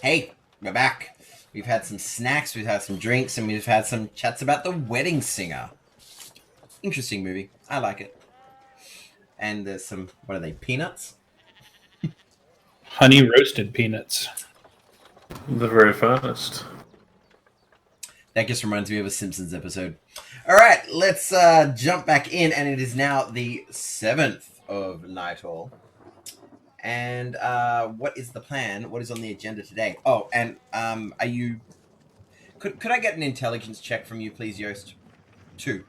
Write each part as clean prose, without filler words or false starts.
Hey, we're back. We've had some snacks, we've had some drinks, and we've had some chats about The Wedding Singer. Interesting movie. I like it. And there's some, what are they, peanuts? Honey roasted peanuts. The very finest. That just reminds me of a Simpsons episode. All right, let's jump back in, and it is now the 7th of Nighthall. And what is the plan? What is on the agenda today? Oh, and are you... Could I get an intelligence check from you, please, Yost? 2.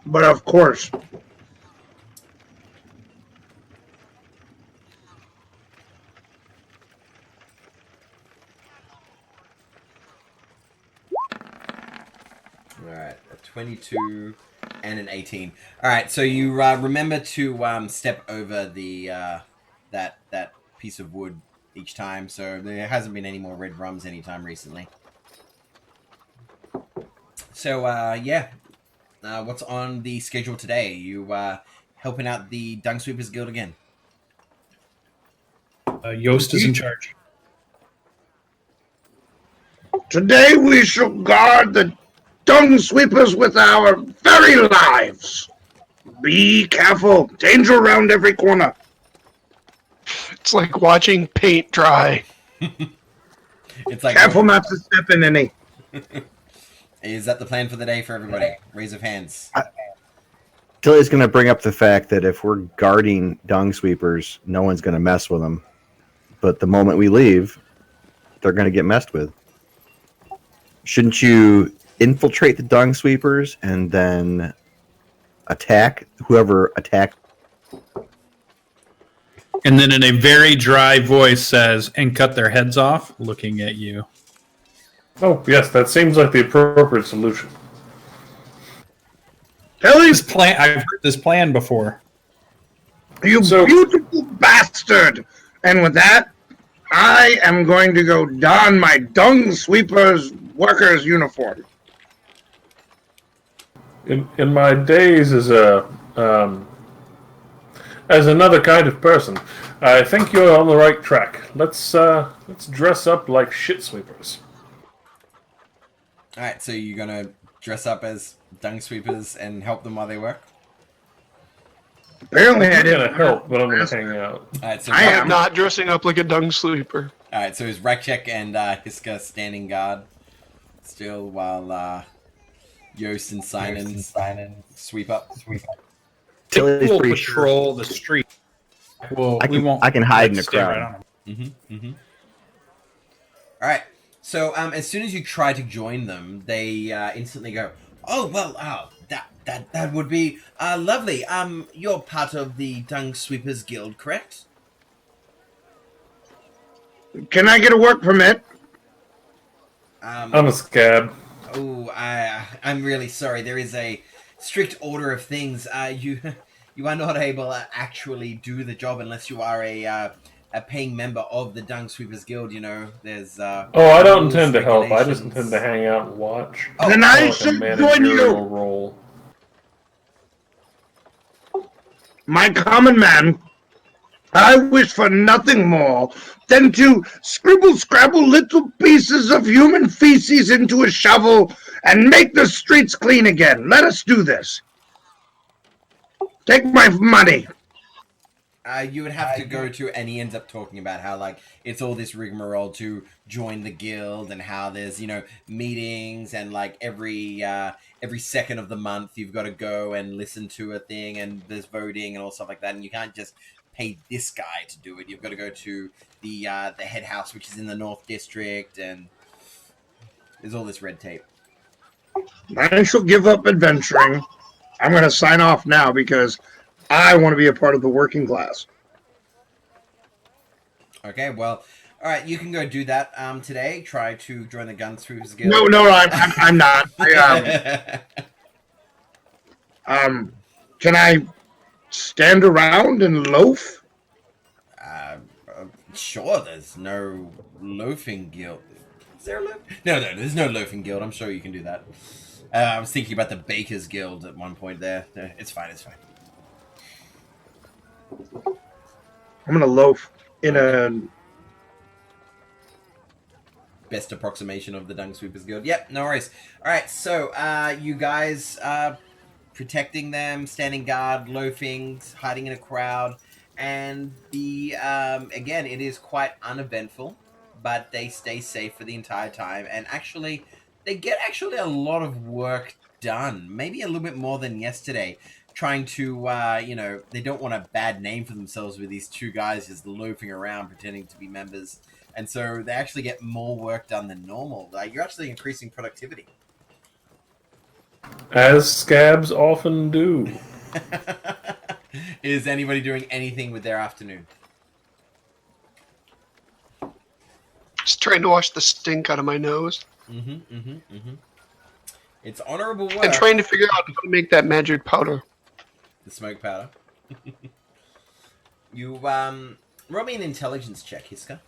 But of course. All right, a 22 and an 18. All right, so you remember to step over the that piece of wood each time. So there hasn't been any more red rums anytime recently. So yeah, what's on the schedule today? You helping out the Dung Sweepers Guild again? Yost is in charge. Today we shall guard the dung sweepers with our very lives. Be careful. Danger around every corner. It's like watching paint dry. It's like Careful not to step in any. Is that the plan for the day for everybody? Raise of hands. Tilly's going to bring up the fact that if we're guarding dung sweepers, no one's going to mess with them. But the moment we leave, they're going to get messed with. Shouldn't you infiltrate the dung sweepers and then attack whoever attacked? And then in a very dry voice says, and cut their heads off, looking at you. Oh, yes, that seems like the appropriate solution. Tilly's, I've heard this plan before. you beautiful bastard. And with that, I am going to go don my dung sweepers workers uniform. In my days as another kind of person, I think you're on the right track. Let's dress up like shit sweepers. All right, so you're gonna dress up as dung sweepers and help them while they work. Apparently, I I'm didn't gonna help, but I'm gonna hang out. All right, so I am. I'm not dressing up like a dung sleeper. All right, so is Rakchek and Hiska standing guard still while Yost and Sinan sweep up? Tilly's We'll pretty patrol the street. Well, I we can- won't. I can hide in the stay crowd. right on 'em. All right. So as soon as you try to join them, they instantly go, "Oh well, that would be lovely. You're part of the Dung Sweepers Guild, correct?" Can I get a work permit? I'm a scab. Oh, I'm really sorry. There is a strict order of things. You are not able to actually do the job unless you are a paying member of the Dung Sweepers Guild. You know, there's Oh, I don't rules, intend to help. I just regulations. intend to hang out and watch. Oh, Then I Like a should join managerial you. role. My common man, I wish for nothing more than to scrabble little pieces of human feces into a shovel and make the streets clean again. Let us do this. Take my money. You would have to go to, and he ends up talking about how, like, it's all this rigmarole to join the guild, and how there's, meetings, and, like, every second of the month you've got to go and listen to a thing, and there's voting and all stuff like that, and you can't just pay this guy to do it. You've got to go to the head house, which is in the North District, and there's all this red tape. I shall give up adventuring. I'm going to sign off now because I want to be a part of the working class. Okay, well, all right, you can go do that today. Try to join the Gunsmiths Guild. No, I'm not. Can I stand around and loaf? Sure, there's no loafing guild. Is there a loaf? No, there's no loafing guild. I'm sure you can do that. I was thinking about the Bakers Guild at one point there. It's fine, it's fine. I'm going to loaf in a best approximation of the Dung Sweepers Guild. Yep, no worries. All right, so you guys are protecting them, standing guard, loafing, hiding in a crowd, and the again, it is quite uneventful, but they stay safe for the entire time, and actually, they get a lot of work done, maybe a little bit more than yesterday. Trying to, they don't want a bad name for themselves with these two guys just loafing around pretending to be members. And so they actually get more work done than normal. Like, you're actually increasing productivity. As scabs often do. Is anybody doing anything with their afternoon? Just trying to wash the stink out of my nose. It's honorable work. And trying to figure out how to make that magic powder. The smoke powder. You, roll me an intelligence check, Hiska.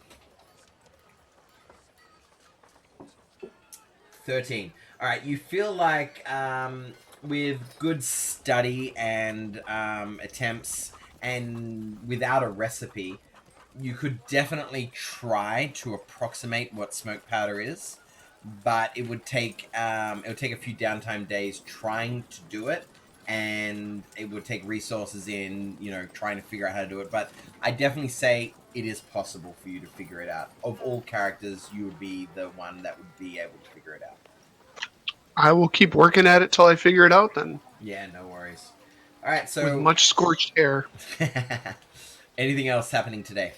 13. Alright, you feel like, with good study and, attempts, and without a recipe, you could definitely try to approximate what smoke powder is, but it would take a few downtime days trying to do it, and it would take resources in, trying to figure out how to do it. But I definitely say it is possible for you to figure it out. Of all characters, you would be the one that would be able to figure it out. I will keep working at it till I figure it out then. Yeah, no worries. All right, so With much scorched air. anything else happening today?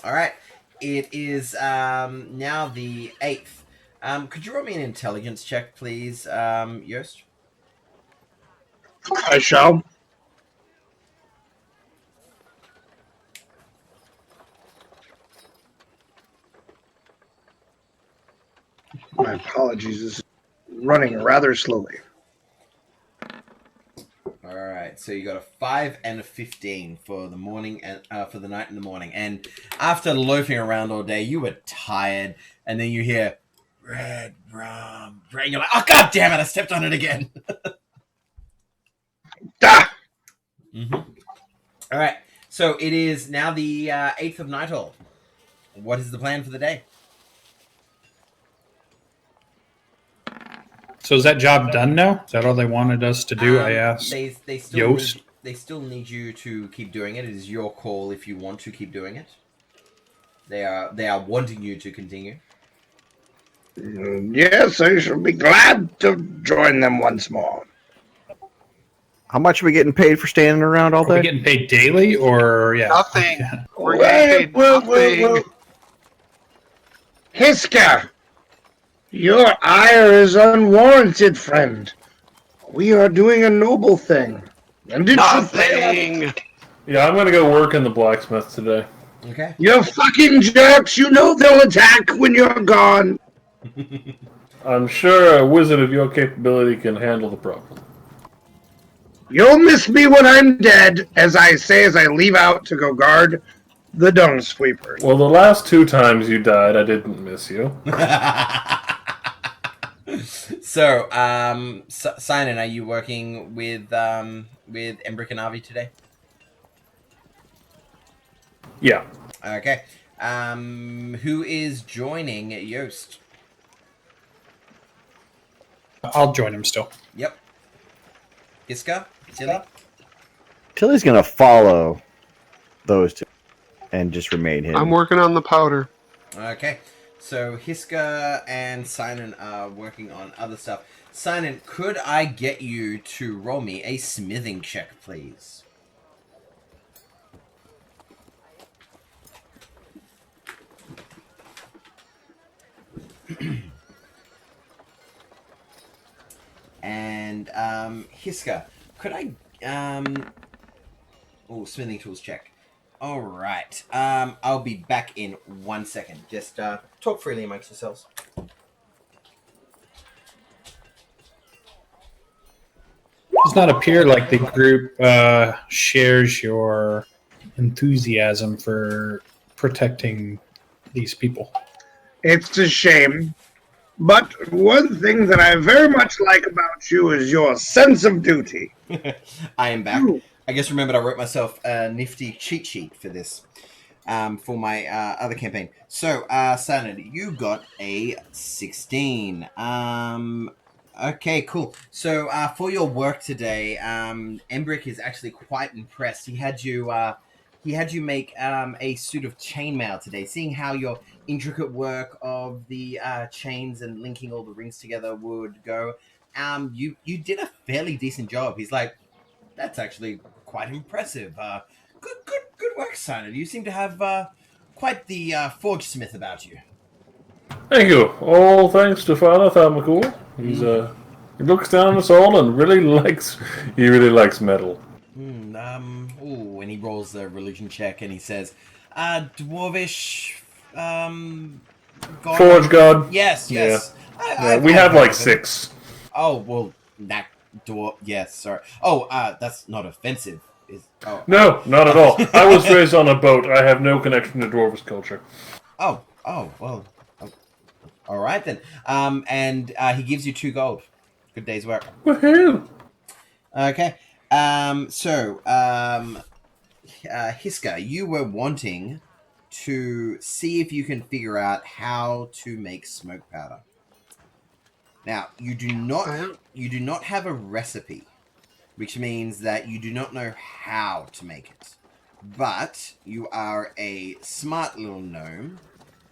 All right, it is now the 8th. Could you roll me an intelligence check, please, Yost? I shall. My apologies. This is running rather slowly. All right, so you got a 5 and a 15 for the morning and for the night and the morning. And after loafing around all day, you were tired, and then you hear red rum, and you're like, "Oh god damn it! I stepped on it again." Ah! All right, so it is now the 8th of Nighthall. What is the plan for the day? So is that job done now? Is that all they wanted us to do? I asked. They still Yost. they still need you to keep doing it. It is your call if you want to keep doing it. They are wanting you to continue. Yes, I shall be glad to join them once more. How much are we getting paid for standing around all Are we day? getting paid daily or Nothing. We're getting paid nothing. Hiska, your ire is unwarranted, friend. We are doing a noble thing. And it should pay off. Nothing. Yeah, I'm gonna go work in the blacksmith today. Okay. You fucking jerks, you know they'll attack when you're gone. I'm sure a wizard of your capability can handle the problem. You'll miss me when I'm dead, as I say as I leave out to go guard the dung sweepers. Well, the last 2 times you died, I didn't miss you. So, Sinan, are you working with Embrick and Avi today? Yeah. Okay. Who is joining Yost? I'll join him still. Yep. Iska? Tilly? Tilly's gonna follow those two and just remain hidden. I'm working on the powder. Okay. So Hiska and Sinan are working on other stuff. Sinan, could I get you to roll me a smithing check, please? And Hiska, could I smithing tools check. All right. I'll be back in 1 second. Just talk freely amongst yourselves. Does not appear like the group shares your enthusiasm for protecting these people. It's a shame. But one thing that I very much like about you is your sense of duty. I am back. I just remembered I wrote myself a nifty cheat sheet for this. for my other campaign. So, Sanity, you got a 16. Okay, cool. So, for your work today, Embrick is actually quite impressed. He had you make a suit of chainmail today. Seeing how your intricate work of the chains and linking all the rings together would go, you did a fairly decent job. He's like, that's actually quite impressive. Good work, Simon. You seem to have quite the forge smith about you. Thank you. All thanks to Father Thaumacool. He looks down on us all and really likes metal. Ooh, and he rolls a religion check and he says, Dwarvish, God. Forge God. Yes. Yeah. I've We have heard like of it. 6. Oh, well, that dwarf. Yes, sorry. Oh, that's not offensive. No, not at all. I was raised on a boat. I have no connection to Dwarvish culture. Oh, well. All right then. And he gives you 2 gold. Good day's work. Woohoo! Okay. Hiska, you were wanting to see if you can figure out how to make smoke powder. Now, you do not have a recipe, which means that you do not know how to make it. But you are a smart little gnome,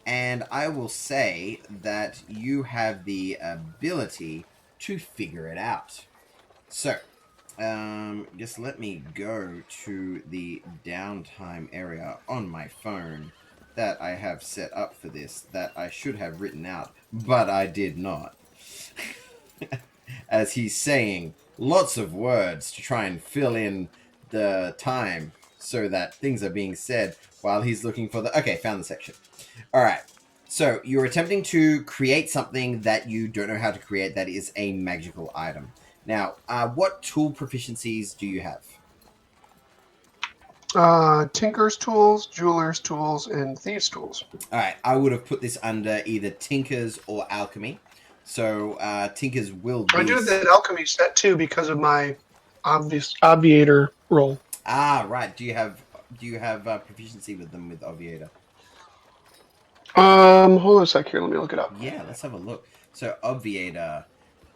and I will say that you have the ability to figure it out. So, just let me go to the downtime area on my phone that I have set up for this, that I should have written out, but I did not. As he's saying lots of words to try and fill in the time so that things are being said while he's looking for the... Okay, found the section. All right. So you're attempting to create something that you don't know how to create that is a magical item. Now, what tool proficiencies do you have? Tinker's tools, jeweler's tools, and thieves' tools. All right. I would have put this under either Tinker's or Alchemy. So Tinker's will be... I do have that alchemy set too because of my obviator roll. Ah, right. Do you have proficiency with them with Obviator? Hold on a sec here. Let me look it up. Yeah, let's have a look. So Obviator,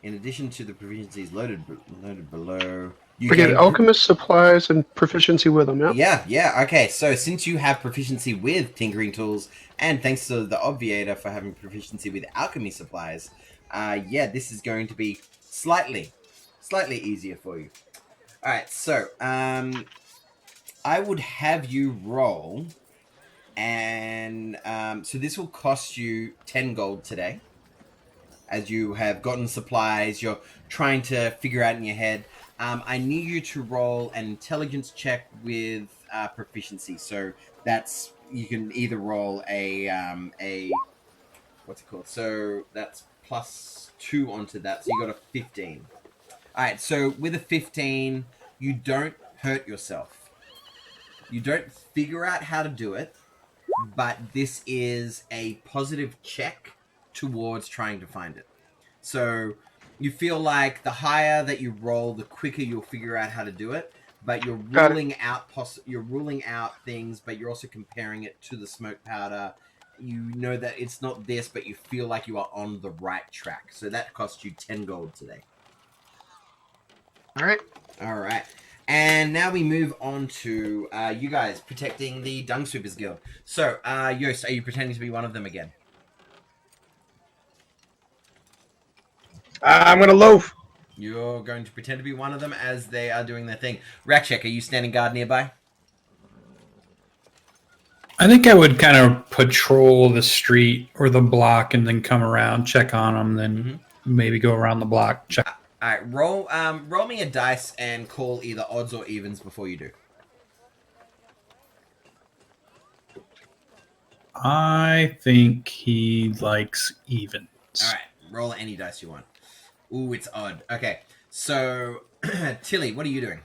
in addition to the proficiencies loaded below, you Forget gain alchemist supplies and proficiency with them. Yeah. Yeah. Okay, so since you have proficiency with tinkering tools, and thanks to the Obviator for having proficiency with alchemy supplies, this is going to be slightly easier for you. All right, so I would have you roll, and so this will cost you 10 gold today, as you have gotten supplies. You're trying to figure out in your head. I need you to roll an intelligence check with proficiency. So that's, you can either roll a what's it called? So that's +2 onto that. So you got a 15. All right. So with a 15, you don't hurt yourself. You don't figure out how to do it, but this is a positive check towards trying to find it. So you feel like the higher that you roll, the quicker you'll figure out how to do it. But you're ruling out things, but you're also comparing it to the smoke powder. You know that it's not this, but you feel like you are on the right track. So that costs you 10 gold today. All right. And now we move on to you guys protecting the Dung Sweepers Guild. So, Yost, are you pretending to be one of them again? I'm gonna loaf. You're going to pretend to be one of them as they are doing their thing. Rakshek, are you standing guard nearby? I think I would kind of patrol the street or the block and then come around, check on them, then maybe go around the block, check. All right, roll me a dice and call either odds or evens before you do. I think he likes evens. All right, roll any dice you want. Ooh, it's odd. Okay, so Tilly, what are you doing?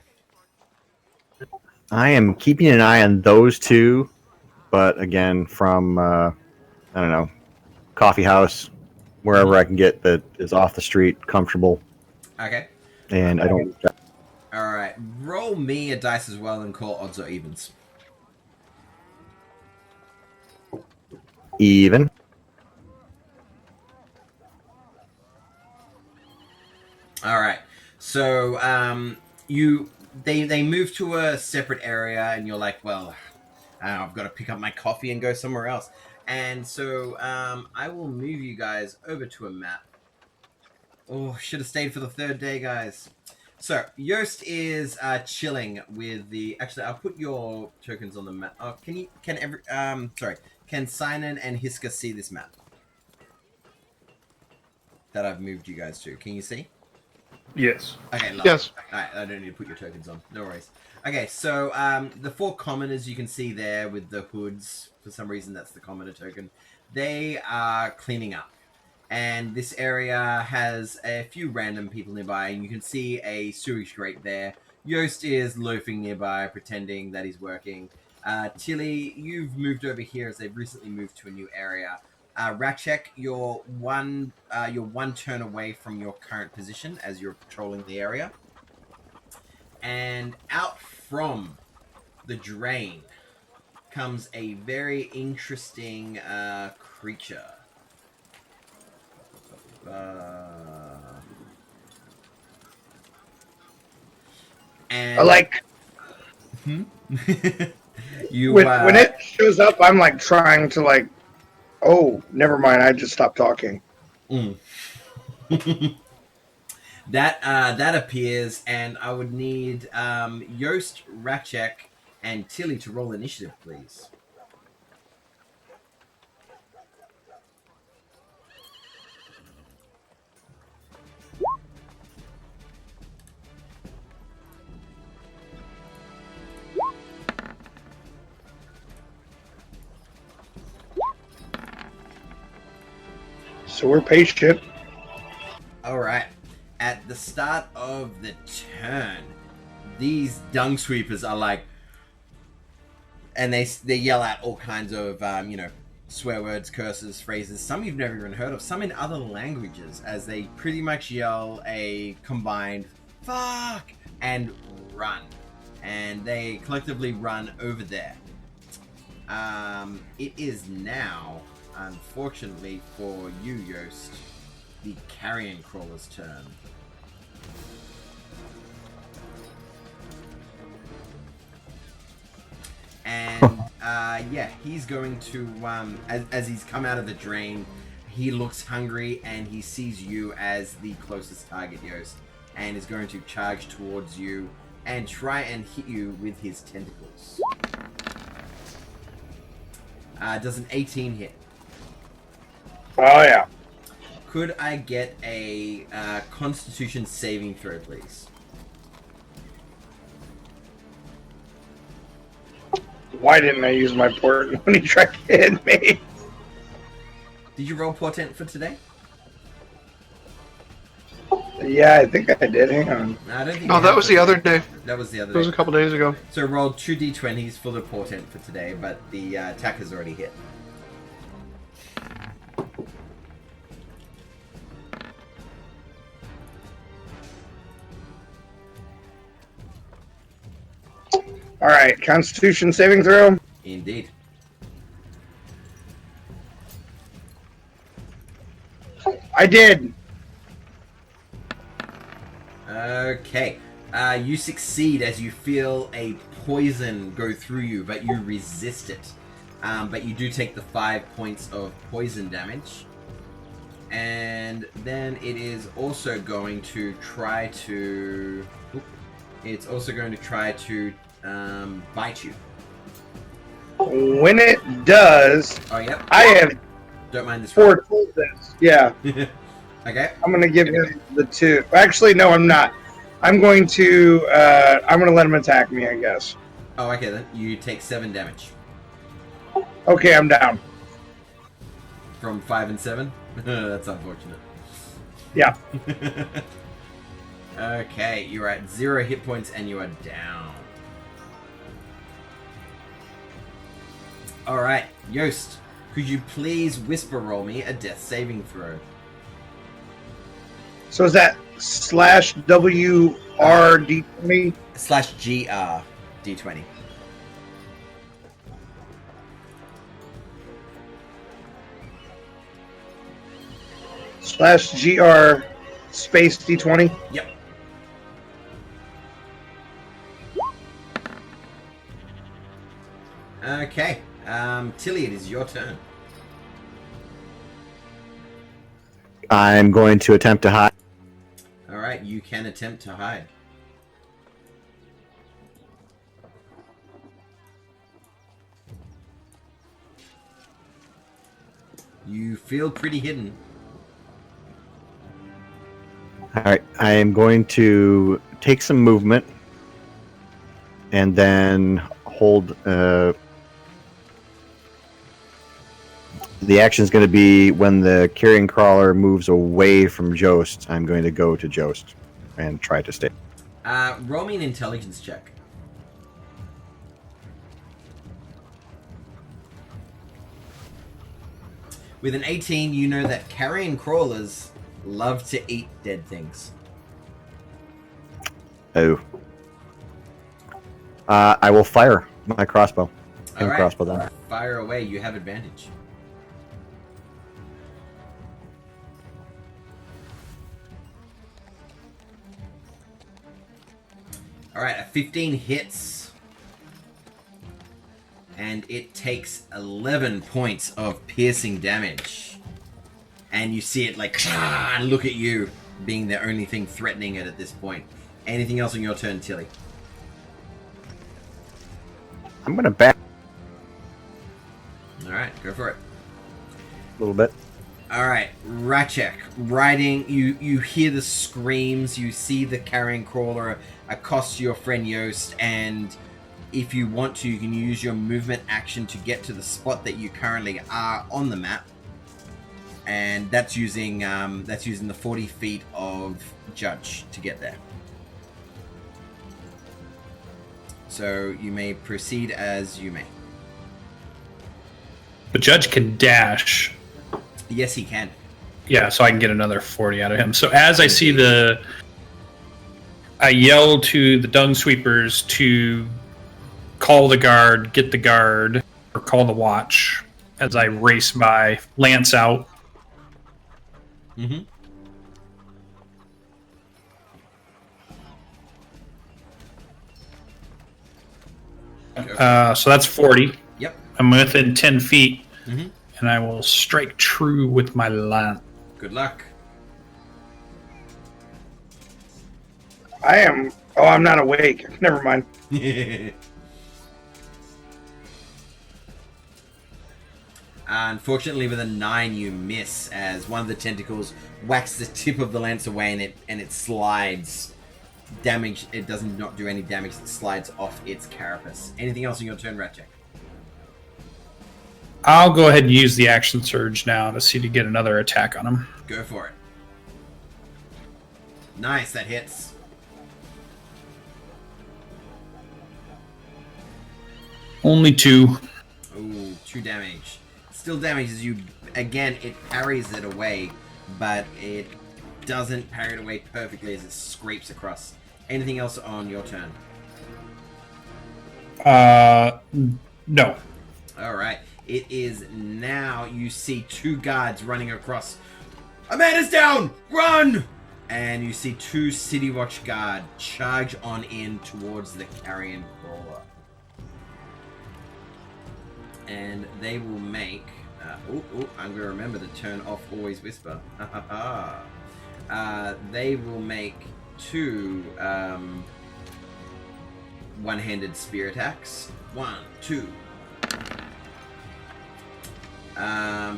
I am keeping an eye on those two, but again, from I don't know, coffee house, wherever I can get that is off the street, comfortable. Okay. And I don't. All right, roll me a dice as well and call odds or evens. Even. All right. So they move to a separate area, and you're like, well, I've got to pick up my coffee and go somewhere else. And so I will move you guys over to a map. Oh, should have stayed for the third day, guys. So Yost is chilling with the. Actually, I'll put your tokens on the map. Oh, can Sinan and Hiska see this map that I've moved you guys to? Can you see? Yes. Okay, lovely. Yes. Alright, I don't need to put your tokens on. No worries. Okay, so the 4 commoners you can see there with the hoods, for some reason that's the commoner token, they are cleaning up. And this area has a few random people nearby, and you can see a sewage grate there. Yost is loafing nearby, pretending that he's working. Tilly, you've moved over here as they've recently moved to a new area. Ratchek, you're one turn away from your current position as you're patrolling the area. And out from the drain comes a very interesting creature. And I like you when it shows up, I'm like trying to like. Oh, never mind. I just stopped talking. that appears, and I would need Yost, Ratchek, and Tilly to roll initiative, please. So we're patient. All right. At the start of the turn, these dung sweepers are like, and they yell out all kinds of swear words, curses, phrases. Some you've never even heard of. Some in other languages, as they pretty much yell a combined "fuck" and "run," and they collectively run over there. It is now, unfortunately for you, Yost, the carrion crawler's turn. And he's going to as he's come out of the drain, he looks hungry and he sees you as the closest target, Yost, and is going to charge towards you and try and hit you with his tentacles. Does an 18 hit? Oh yeah. Could I get a Constitution saving throw, please? Why didn't I use my port when he tried to hit me? Did you roll portent for today? Yeah, I think I did. Hang on. No, I don't think. No, that was the other day. That was the other That was a day. couple days ago. So rolled 2 d20s for the portent for today, but the attack has already hit. All right, Constitution saving throw. Indeed. I did. Okay. You succeed as you feel a poison go through you, but you resist it. But you do take the 5 points of poison damage. And then it is also going to try to... It's also going to try to bite you. When it does, Oh, yep. I have Don't mind this. foretold this. Yeah, Okay. I'm gonna give him the 2. Actually, no, I'm not. I'm going to. I'm gonna let him attack me, I guess. Oh, okay then. You take 7 damage. Okay, I'm down. From 5 and 7? That's unfortunate. Yeah. Okay, you're at 0 hit points and you are down. Alright, Yost, could you please whisper roll me a death saving throw? So is that /WRD20? /GR D20. /GR space D20. Yep. Okay. Tilly, it is your turn. I'm going to attempt to hide. All right, you can attempt to hide. You feel pretty hidden. All right, I am going to take some movement and then hold. The action is going to be when the carrion crawler moves away from Jost. I'm going to go to Jost and try to stay. Roll me an intelligence check. With an 18, you know that carrion crawlers love to eat dead things. Oh. I will fire my crossbow. All right, Crossbow then. fire away. You have advantage. All right, a 15 hits, and it takes 11 points of piercing damage. And you see it like, and look at you, being the only thing threatening it at this point. Anything else on your turn, Tilly? I'm going to back All right, go for it. a little bit. All right, Ratchek, riding, you hear the screams, you see the carrion crawler accost your friend Yost, and if you want to, you can use your movement action to get to the spot that you currently are on the map, and that's using the 40 feet of Judge to get there. So you may proceed as you may. The judge can dash. Yes, he can. Yeah, so I can get another 40 out of him. So as I see I yell to the dung sweepers to call the guard, get the guard, or call the watch as I race by, lance out. Mm-hmm. So that's 40. Yep. I'm within 10 feet, Mm-hmm. and I will strike true with my lance. Good luck. I am. Oh, I'm not awake. Never mind. Unfortunately, with a 9, you miss as one of the tentacles whacks the tip of the lance away, and it slides. Damage. It does not do any damage. It slides off its carapace. Anything else on your turn, Ratchek? I'll go ahead and use the action surge now to see to get another attack on him. Go for it. Nice, that hits. Only 2. Ooh, 2 damage. Still damages you. Again, it parries it away, but it doesn't parry it away perfectly as it scrapes across. Anything else on your turn? No. Alright. It is now, you see 2 guards running across. Amanda's down! Run! And you see 2 City Watch guard charge on in towards the carrion crawler. And they will make... I'm going to remember to turn off Always Whisper. They will make 2 one-handed spear attacks. 1, 2.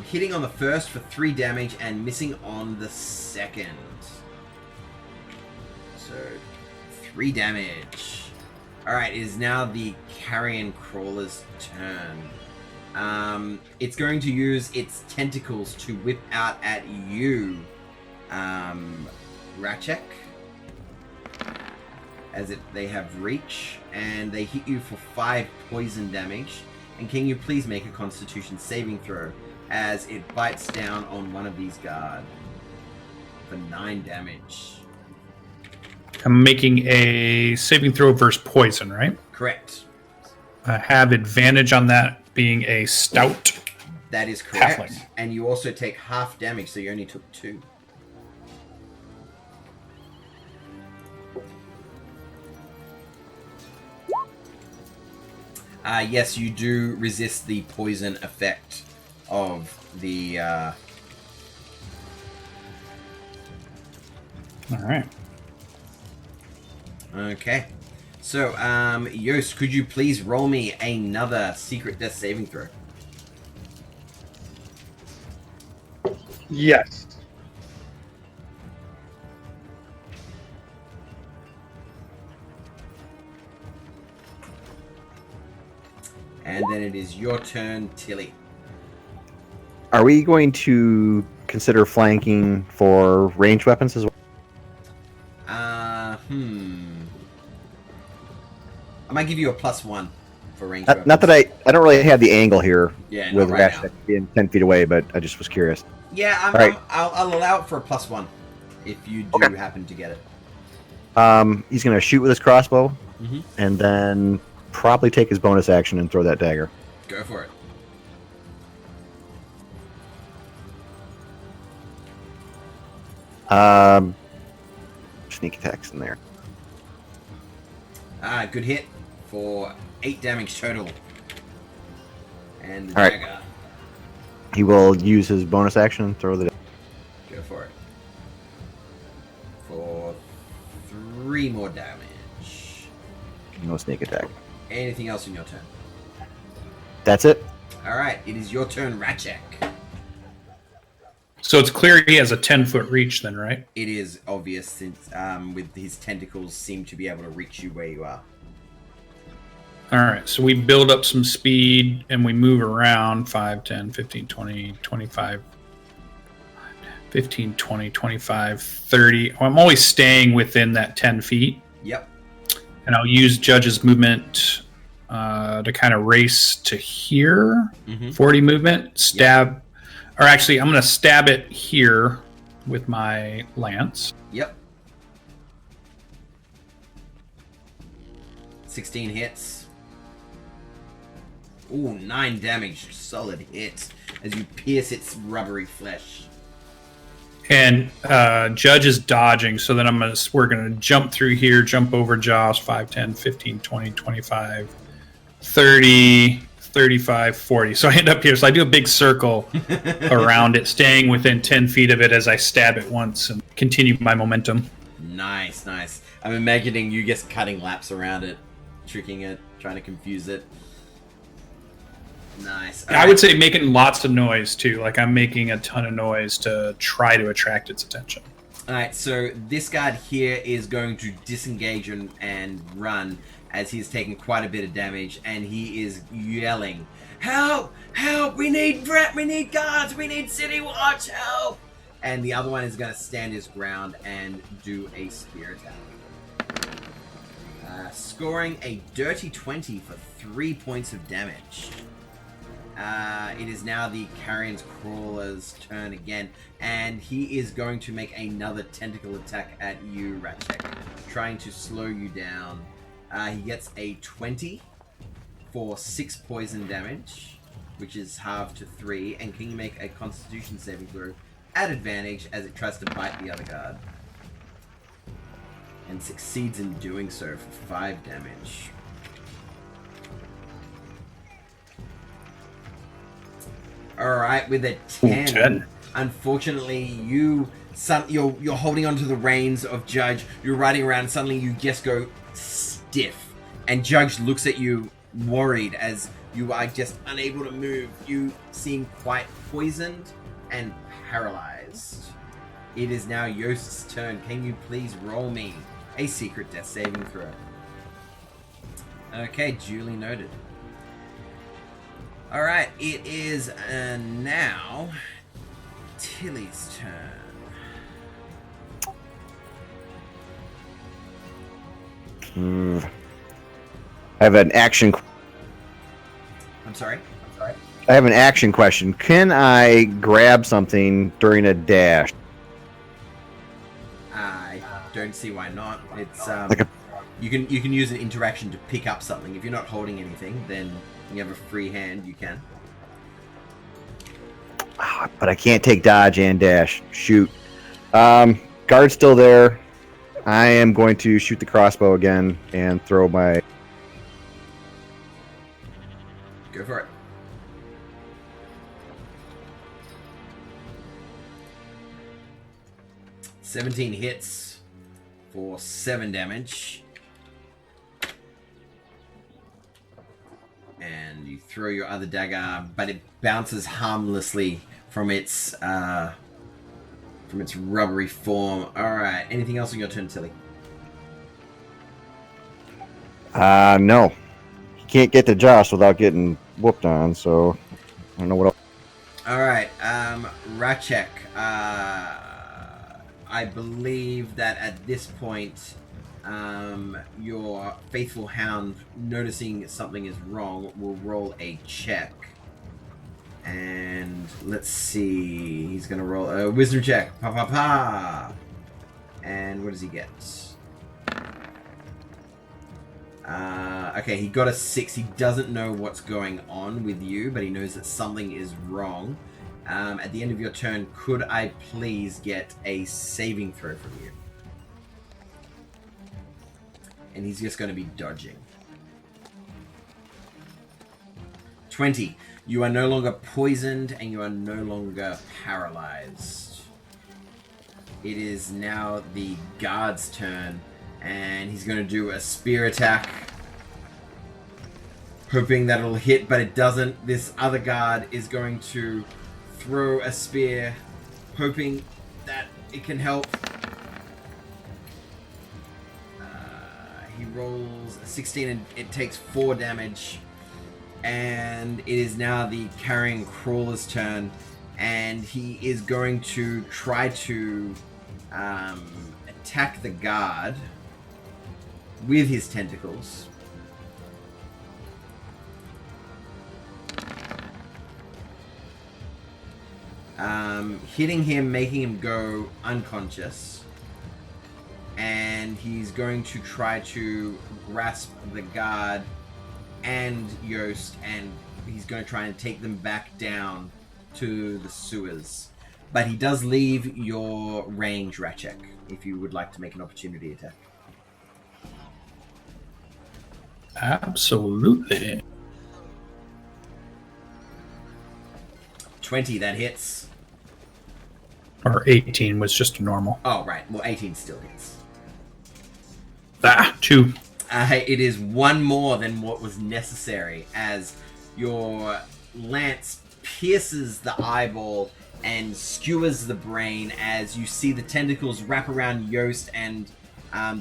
Hitting on the first for 3 damage and missing on the second. So, 3 damage. Alright, it is now the carrion crawler's turn. It's going to use its tentacles to whip out at you, Ratchek. As they have reach, and they hit you for 5 poison damage. And can you please make a Constitution saving throw as it bites down on one of these guard for 9 damage. I'm making a saving throw versus poison, right? Correct. I have advantage on that being a stout. That is correct. Halfling. And you also take half damage, so you only took 2. Yes, you do resist the poison effect of the. All right. Okay. So, Yost, could you please roll me another secret death saving throw? Yes. And then it is your turn, Tilly. Are we going to consider flanking for ranged weapons as well? I might give you a +1 for range Not, weapons. not that I don't really have the angle here Yeah, with not right Ratchet now. being 10 feet away, but I just was curious. Yeah, Right. I'll allow it for a +1 if you do Okay. happen to get it. He's going to shoot with his crossbow, Mhm. and then probably take his bonus action and throw that dagger. Go for it. Sneak attacks in there. Good hit for 8 damage total. And the All right. dagger. He will use his bonus action and throw the. Go for it. For 3 more damage. No sneak attack. Anything else in your turn? That's it. Alright, it is your turn, Ratchek. So it's clear he has a 10-foot reach then, right? It is obvious since with his tentacles seem to be able to reach you where you are. All right, so we build up some speed and we move around 5, 10, 15, 20, 25, 15, 20, 25, 30. I'm always staying within that 10 feet. Yep. And I'll use Judge's movement to kind of race to here. 40 movement, stab. Or actually, I'm going to stab it here with my lance. Yep. 16 hits. Ooh, 9 damage. Solid hit. As you pierce its rubbery flesh. And Judge is dodging, so then we're going to jump through here, jump over Josh, 5, 10, 15, 20, 25, 30, 35, 40. So I end up here. So I do a big circle around it, staying within 10 feet of it as I stab it once and continue my momentum. Nice, nice. I'm imagining you just cutting laps around it, tricking it, trying to confuse it. Nice. I would say making lots of noise, too. Like I'm making a ton of noise to try to attract its attention. Alright, so this guard here is going to disengage and run as he's taking quite a bit of damage, and he is yelling, "Help! Help! We need guards! We need city watch! Help!" And the other one is going to stand his ground and do a spear attack. Scoring a dirty 20 for 3 points of damage. It is now the Carrion's Crawler's turn again, and he is going to make another tentacle attack at you, Ratchek, trying to slow you down. He gets a 20 for 6 poison damage, which is halved to 3, and can you make a Constitution saving throw at advantage as it tries to bite the other guard? And succeeds in doing so for 5 damage. Alright, with a 10. 10. Unfortunately, you're holding onto the reins of Judge. You're riding around, and suddenly you just go stiff. And Judge looks at you worried as you are just unable to move. You seem quite poisoned and paralyzed. It is now Yost's turn. Can you please roll me a secret death saving throw? Okay, duly noted. Alright, it is now Tilly's turn. I have an action. I'm sorry? I have an action question. Can I grab something during a dash? I don't see why not. It's Like a- you can use an interaction to pick up something. If you're not holding anything, then you have a free hand, you can. But I can't take dodge and dash. Shoot. Guard's still there. I am going to shoot the crossbow again and throw my 17 hits for 7 damage. And you throw your other dagger, but it bounces harmlessly from its rubbery form. Alright, anything else on your turn, Tilly? No. He can't get to Josh without getting whooped on, so I don't know what else. Alright, Rachek, I believe that at this point, your faithful hound, noticing something is wrong, will roll a check. And let's see, he's gonna roll a wisdom check. Pa pa pa! And what does he get? Okay, he got a 6. He doesn't know what's going on with you, but he knows that something is wrong. At the end of your turn, could I please get a saving throw from you? And he's just going to be dodging. 20. You are no longer poisoned, and you are no longer paralyzed. It is now the guard's turn, and he's going to do a spear attack, hoping that it'll hit, but it doesn't. This other guard is going to throw a spear, hoping that it can help. He rolls a 16 and it takes 4 damage. And it is now the carrying crawler's turn, and he is going to try to attack the guard with his tentacles. Hitting him, making him go unconscious. And he's going to try to grasp the guard and Yost, and he's going to try and take them back down to the sewers. But he does leave your range, Rachek, if you would like to make an opportunity attack. Absolutely. 20, that hits. Or 18 was just a normal. Oh, right. Well, 18 still hits. 2. It is one more than what was necessary, as your lance pierces the eyeball and skewers the brain, as you see the tentacles wrap around Yost and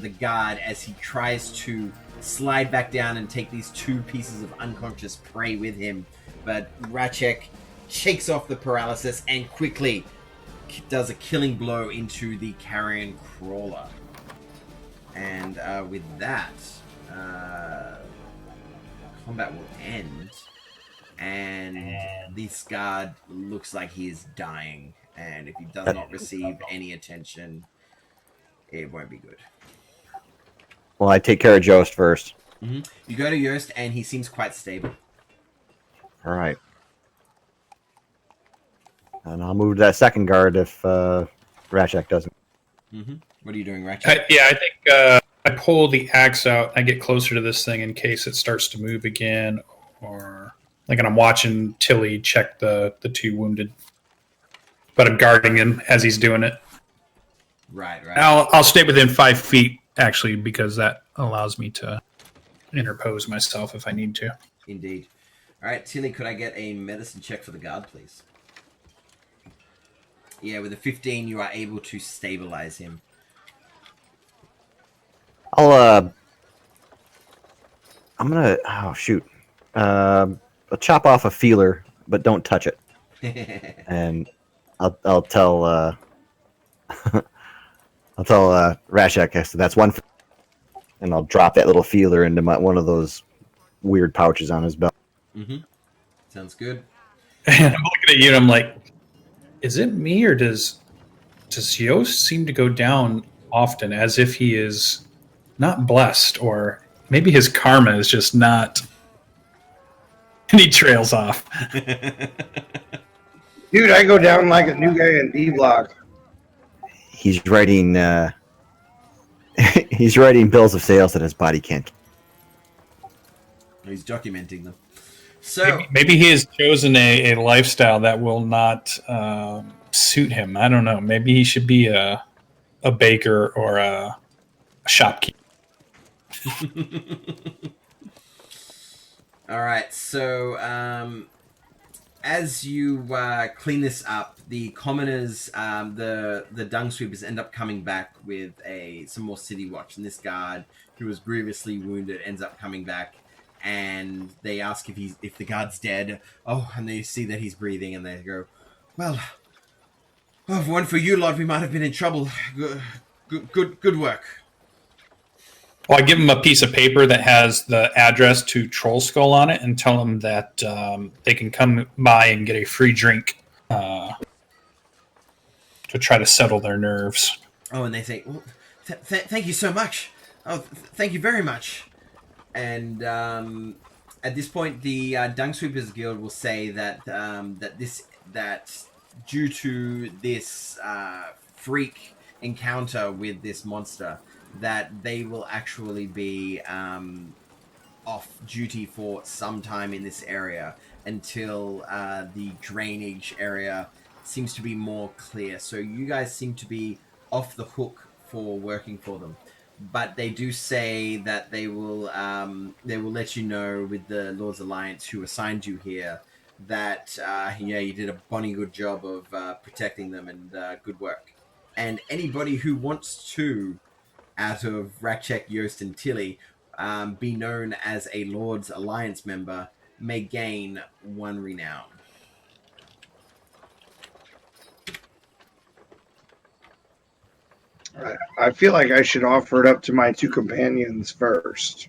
the guard as he tries to slide back down and take these 2 pieces of unconscious prey with him. But Rachek shakes off the paralysis and quickly does a killing blow into the carrion crawler. And with that, combat will end, and this guard looks like he is dying, and if he does not receive any attention, it won't be good. Well, I take care of Jost first. Mm-hmm. You go to Yost, and he seems quite stable. All right. And I'll move to that second guard if Rachek doesn't. Mm-hmm. What are you doing, Ratchet? I think I pull the axe out. I get closer to this thing in case it starts to move again, or like, and I'm watching Tilly check the 2 wounded, but I'm guarding him as he's doing it. Right. I'll stay within 5 feet actually, because that allows me to interpose myself if I need to. Indeed. All right, Tilly, could I get a medicine check for the guard, please? Yeah, with a 15, you are able to stabilize him. I'm gonna. Oh shoot! I'll chop off a feeler, but don't touch it. And I'll tell Rachek, I said, that's one, and I'll drop that little feeler into one of those weird pouches on his belt. Mm-hmm. Sounds good. And I'm looking at you, and I'm like, is it me, or does Yost seem to go down often, as if he is not blessed, or maybe his karma is just not, and he trails off. Dude, I go down like a new guy in D-Block. He's writing he's writing bills of sales that his body can't. He's documenting them. So maybe he has chosen a lifestyle that will not suit him. I don't know. Maybe he should be a a baker or a shopkeeper. All right, so as you clean this up, the commoners, the dung sweepers, end up coming back with some more city watch, and this guard who was grievously wounded ends up coming back, and they ask if the guard's dead. Oh, and they see that he's breathing, and they go, "Well, if it weren't for you lot, we might have been in trouble. Good work." Well, I give them a piece of paper that has the address to Troll Skull on it and tell them that they can come by and get a free drink to try to settle their nerves. Oh, and they say, well, thank you so much. Oh, thank you very much. And at this point, the Dung Sweepers Guild will say that that due to this freak encounter with this monster, that they will actually be off duty for some time in this area until the drainage area seems to be more clear. So you guys seem to be off the hook for working for them. But they do say that they will let you know with the Lord's Alliance who assigned you here that you did a bonny good job of protecting them, and good work. And anybody who wants to, out of Rakchek, Yost, and Tilly, be known as a Lord's Alliance member, may gain 1 renown. I feel like I should offer it up to my 2 companions first.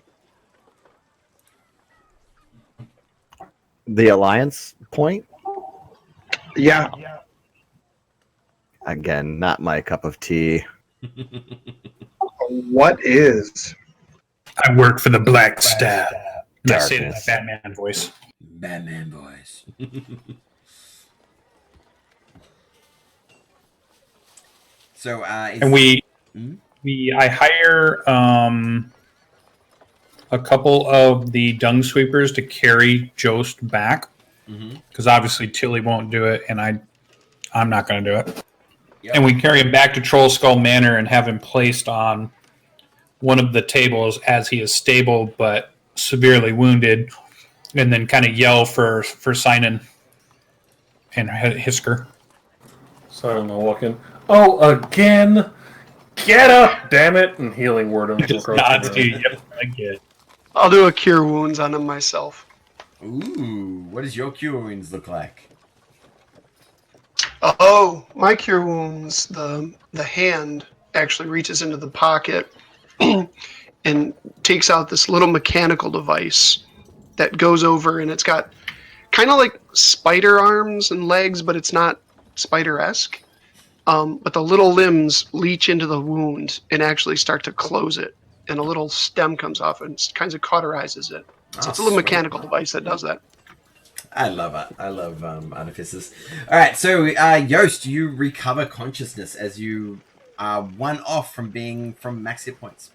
The alliance point? Yeah. Again, not my cup of tea. What is? I work for the Black Staff. And I say it in a Darkness. Batman voice. Batman voice. So, And I hire a couple of the dung sweepers to carry Jost back, because obviously Tilly won't do it, and I'm not going to do it. Yep. And we carry him back to Troll Skull Manor and have him placed on one of the tables as he is stable but severely wounded, and then kind of yell for Sinan and Hisker. Silent will walk in. Oh, again! Get up, damn it! And healing word him. Just nods to you. Yep, I get it. I'll do a cure wounds on him myself. Ooh, what does your cure wounds look like? Oh, my cure wounds, the hand actually reaches into the pocket and takes out this little mechanical device that goes over, and it's got kind of like spider arms and legs, but it's not spider-esque. But the little limbs leach into the wound and actually start to close it, and a little stem comes off and kind of cauterizes it. So it's a little mechanical device that does that. I love it. I love artificers. All right, so Yost, you recover consciousness as you are 1 off from max hit points.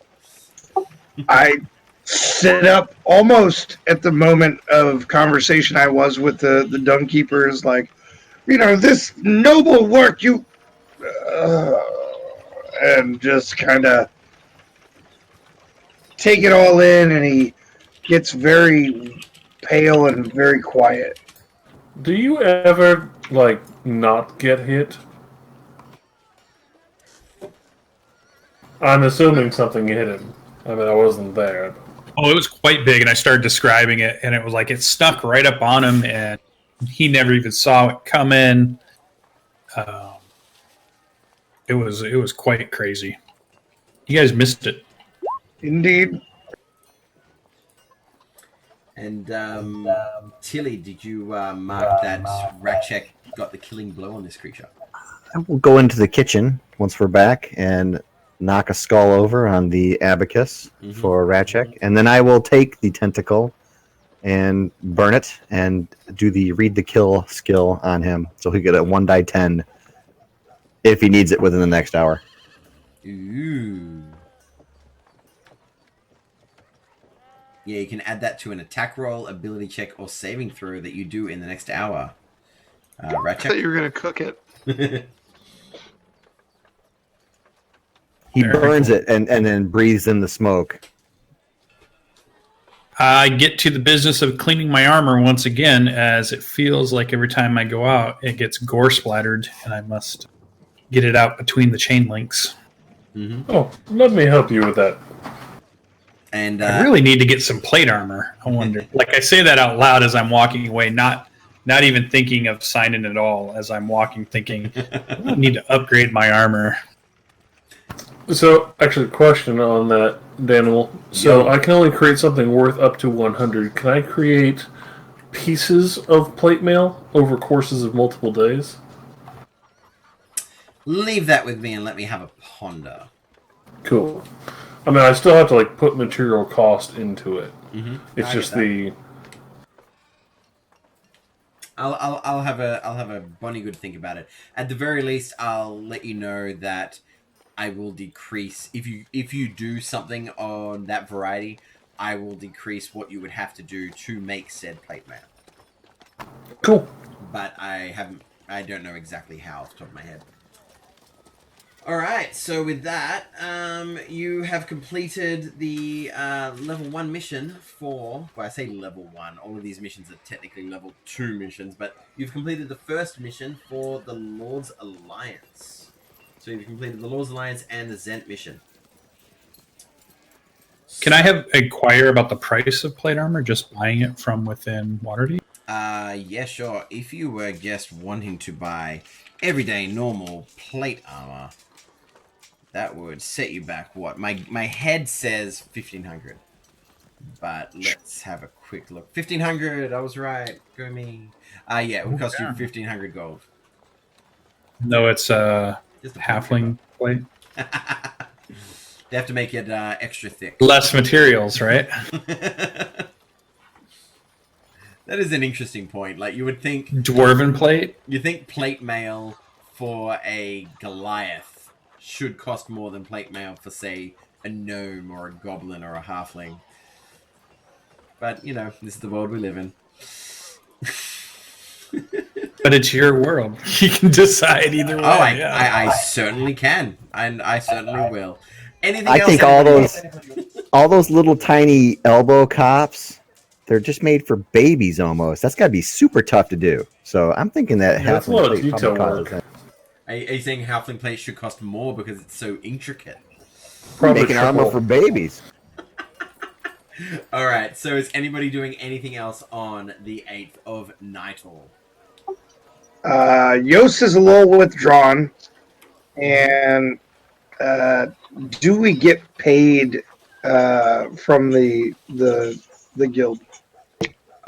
I sit up almost at the moment of conversation I was with the dung keepers, like, this noble work you... and just kind of take it all in, and he gets very pale and very quiet. Do you ever, not get hit? I'm assuming something hit him. I mean, I wasn't there. Oh, it was quite big, and I started describing it, and it was like it stuck right up on him, and he never even saw it come in. It was quite crazy. You guys missed it. Indeed. And Tilly, did you mark that Rakchek got the killing blow on this creature? I will go into the kitchen once we're back and knock a skull over on the abacus for Ratchek, and then I will take the tentacle and burn it and do the read the kill skill on him, so he get a 1d10 if he needs it within the next hour. Ooh. Yeah, you can add that to an attack roll, ability check, or saving throw that you do in the next hour. I thought you were going to cook it. He Very burns cool. it and then breathes in the smoke. I get to the business of cleaning my armor once again, as it feels like every time I go out, it gets gore splattered, and I must get it out between the chain links. Oh, let me help you with that. And I really need to get some plate armor. I wonder. Like I say that out loud as I'm walking away, not even thinking of signing at all. As I'm walking, thinking I need to upgrade my armor. So, actually, question on that, Danimal. So, Yo. I can only create something worth up to 100. Can I create pieces of plate mail over courses of multiple days? leave that with me and let me have a ponder. Cool. I mean, I still have to like put material cost into it. It's I just get that. the I'll have a bonny good think about it. At the very least, I'll let you know that I will decrease if you do something on that variety. I will decrease what you would have to do to make said plate mail. cool. But I don't know exactly how off the top of my head. Alright, so with that, you have completed the level 1 mission for... Well, I say level 1. All of these missions are technically level 2 missions, but you've completed the first mission for the Lord's Alliance. So you've completed the Lord's Alliance and the Zent mission. Can I inquire about the price of plate armor? Just buying it from within Waterdeep? Yeah, sure. If you were just wanting to buy everyday normal plate armor, that would set you back what? My head says 1,500. But let's have a quick look. 1,500, I was right. Go me. Yeah, it would cost you 1,500 gold. No, it's a Just a halfling plate. They have to make it extra thick. Less materials, right? That is an interesting point. Like, you would think... Dwarven plate? You think plate mail for a Goliath should cost more than plate mail for, say, a gnome or a goblin or a halfling. But, you know, this is the world we live in. But it's your world. You can decide either way. I certainly can. And I certainly will. Anything I else? think all those little tiny elbow cops, they're just made for babies almost. That's got to be super tough to do. So I'm thinking that Yeah, that's a lot of halfling plate detail probably work. costs Are you saying halfling plate should cost more because it's so intricate? Probably making armor triple. for babies. Alright, so is anybody doing anything else on the 8th of Nightal? Yos is a little withdrawn, and do we get paid from the guild?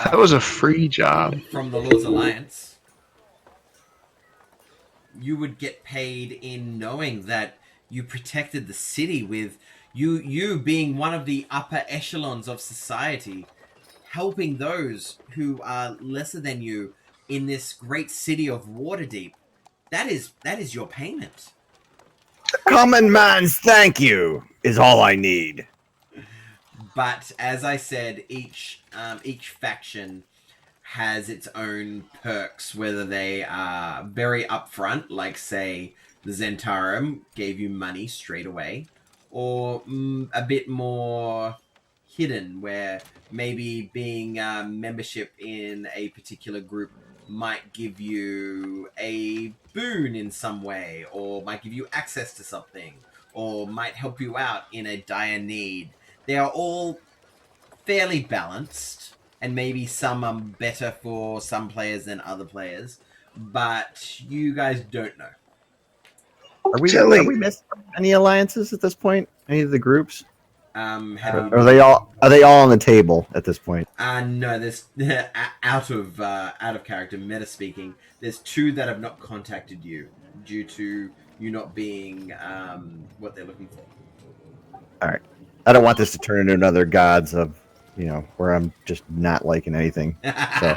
That was a free job. From the Lord's Alliance, you would get paid in knowing that you protected the city with you being one of the upper echelons of society, helping those who are lesser than you in this great city of Waterdeep. That is your payment. Common man's thank you is all I need. But as I said, each faction has its own perks, whether they are very upfront, like say the Zentarum gave you money straight away, or a bit more hidden, where maybe being membership in a particular group might give you a boon in some way, or might give you access to something, or might help you out in a dire need. They are all fairly balanced, and maybe some are better for some players than other players, but you guys don't know. Are we missing any alliances at this point? Any of the groups? Have Are they all on the table at this point? no, there's out of character, meta speaking. There's 2 that have not contacted you due to you not being what they're looking for. All right. I don't want this to turn into another Gods of, where I'm just not liking anything. So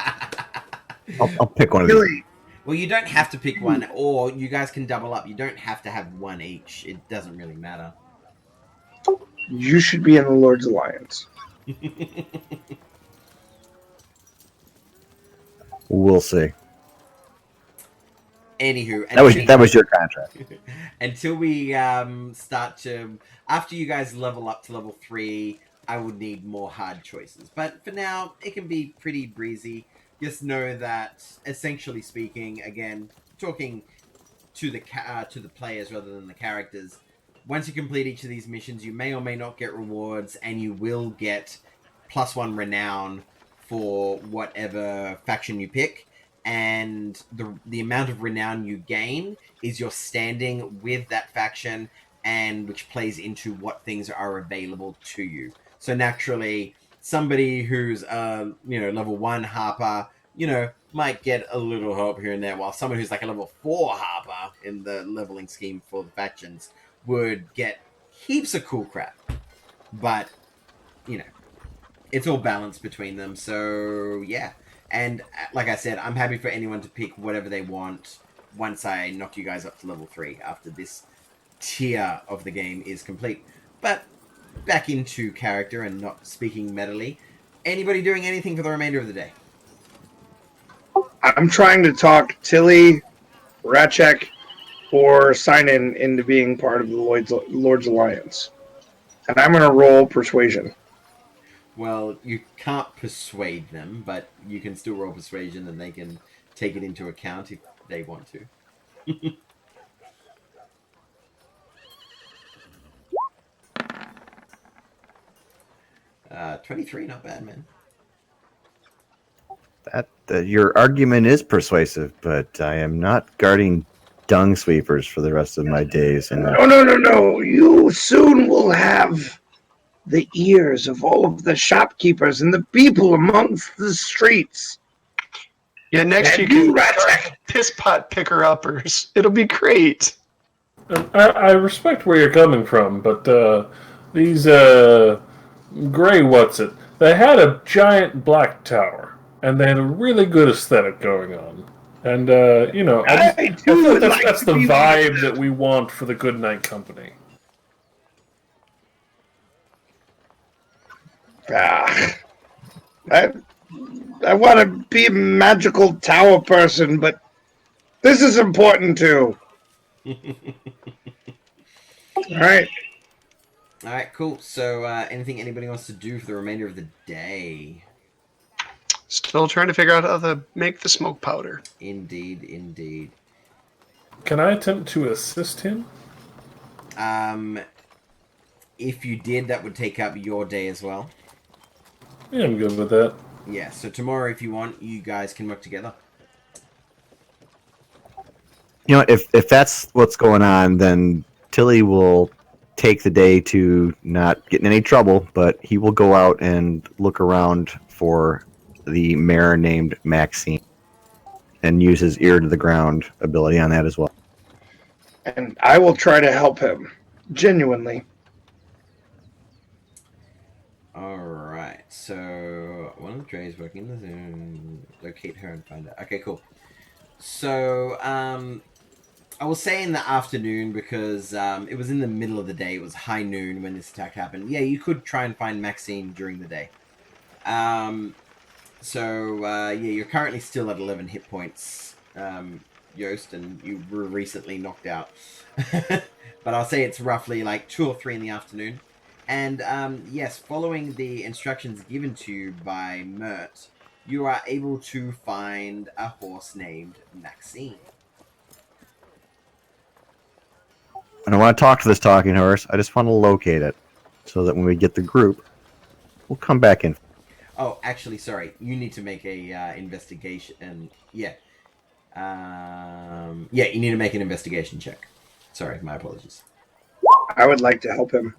I'll pick one of these. Really? Well, you don't have to pick one, or you guys can double up. You don't have to have one each. It doesn't really matter. You should be in the Lord's Alliance. We'll see. Anywho, That was your contract. until we start to, after you guys level up to level 3, I would need more hard choices. But for now, it can be pretty breezy. Just know that, essentially speaking, again, talking to the players rather than the characters. Once you complete each of these missions, you may or may not get rewards, and you will get +1 renown for whatever faction you pick. And the amount of renown you gain is your standing with that faction, and which plays into what things are available to you. So naturally, somebody who's level 1 harper, might get a little help here and there, while someone who's like a level 4 harper in the leveling scheme for the factions would get heaps of cool crap. But, it's all balanced between them. So, yeah. And like I said, I'm happy for anyone to pick whatever they want once I knock you guys up to level 3 after this tier of the game is complete. But back into character and not speaking metally. Anybody doing anything for the remainder of the day? I'm trying to talk Tilly, Ratchek, or sign into being part of the Lord's Alliance. And I'm going to roll persuasion. Well, you can't persuade them, but you can still roll persuasion and they can take it into account if they want to. 23, not bad, man. Your argument is persuasive, but I am not guarding dung sweepers for the rest of my days. And No. You soon will have the ears of all of the shopkeepers and the people amongst the streets. Yeah, next you can piss pot picker uppers. It'll be great. I respect where you're coming from, but these gray what's-it, they had a giant black tower, and they had a really good aesthetic going on. And, I feel that's the vibe that we want for the Good Night Company. I want to be a magical tower person, but this is important too. All right. All right, cool. So, anything anybody wants to do for the remainder of the day? Still trying to figure out how to make the smoke powder. Indeed. Can I attempt to assist him? If you did, that would take up your day as well. Yeah, I'm good with that. Yeah, so tomorrow, if you want, you guys can work together. if that's what's going on, then Tilly will take the day to not get in any trouble, but he will go out and look around for the mare named Maxine and use his ear to the ground ability on that as well. And I will try to help him. Genuinely. Alright, so one of the trays working in the zone. Locate her and find her. Okay, cool. So, I will say in the afternoon because it was in the middle of the day. It was high noon when this attack happened. Yeah, you could try and find Maxine during the day. You're currently still at 11 hit points, Yost, and you were recently knocked out. But I'll say it's roughly like 2 or 3 in the afternoon. And yes, following the instructions given to you by Mert, you are able to find a horse named Maxine. I don't want to talk to this talking horse. I just want to locate it so that when we get the group, we'll come back in. Oh, actually, sorry. You need to make a investigation. You need to make an investigation check. Sorry, my apologies. I would like to help him.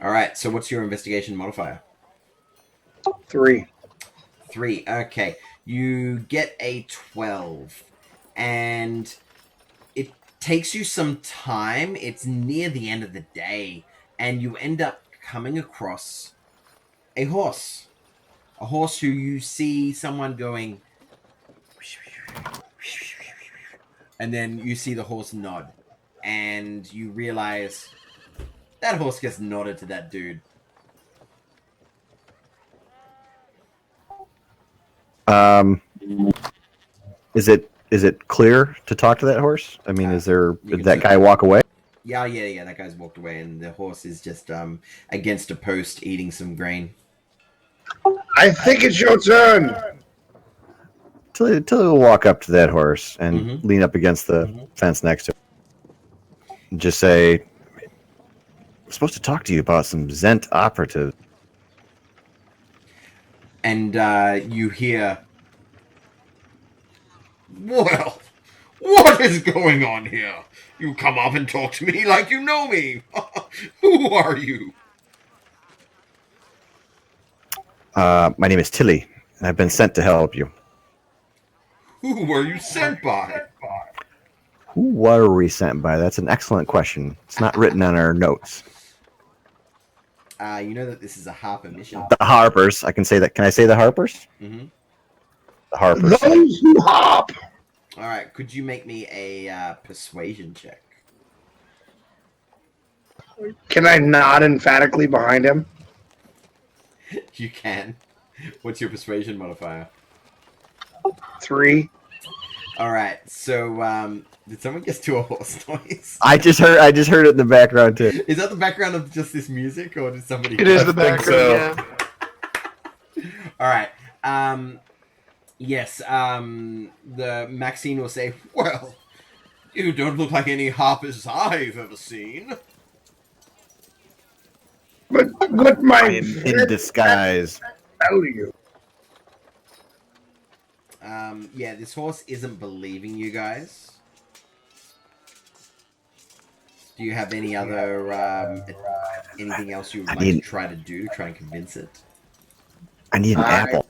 All right. So, what's your investigation modifier? 3. 3. Okay. You get a 12, and it takes you some time. It's near the end of the day, and you end up coming across a horse. A horse who you see someone going, and then you see the horse nod, and you realize that horse gets nodded to that dude. Is it Is it clear to talk to that horse? I mean, did that guy walk away? Yeah. That guy's walked away, and the horse is just against a post eating some grain. I think it's your turn. Tilly will walk up to that horse and Mhm. lean up against the fence next to it. And just say, I'm supposed to talk to you about some Zent operatives. And you hear, well, what is going on here? You come up and talk to me like you know me. Who are you? My name is Tilly, and I've been sent to help you. Who were you sent by? Who were we sent by? That's an excellent question. It's not written on our notes. You know that this is a Harper mission. The Harpers. I can say that. Can I say the Harpers? Mm-hmm. The Harpers. Those who hop. All right, could you make me a persuasion check? Can I nod emphatically behind him? You can. What's your persuasion modifier? 3. All right, so did someone just do a horse noise? I just heard it in the background too. Is that the background of just this music, or did somebody? It is the think background, so. yeah. All right. Yes. The Maxine will say, "Well, you don't look like any harpers I've ever seen." But what I my am in disguise. tell you? Yeah, this horse isn't believing you guys. Do you have any other anything else you would like to try to do to try and convince it? I need an apple.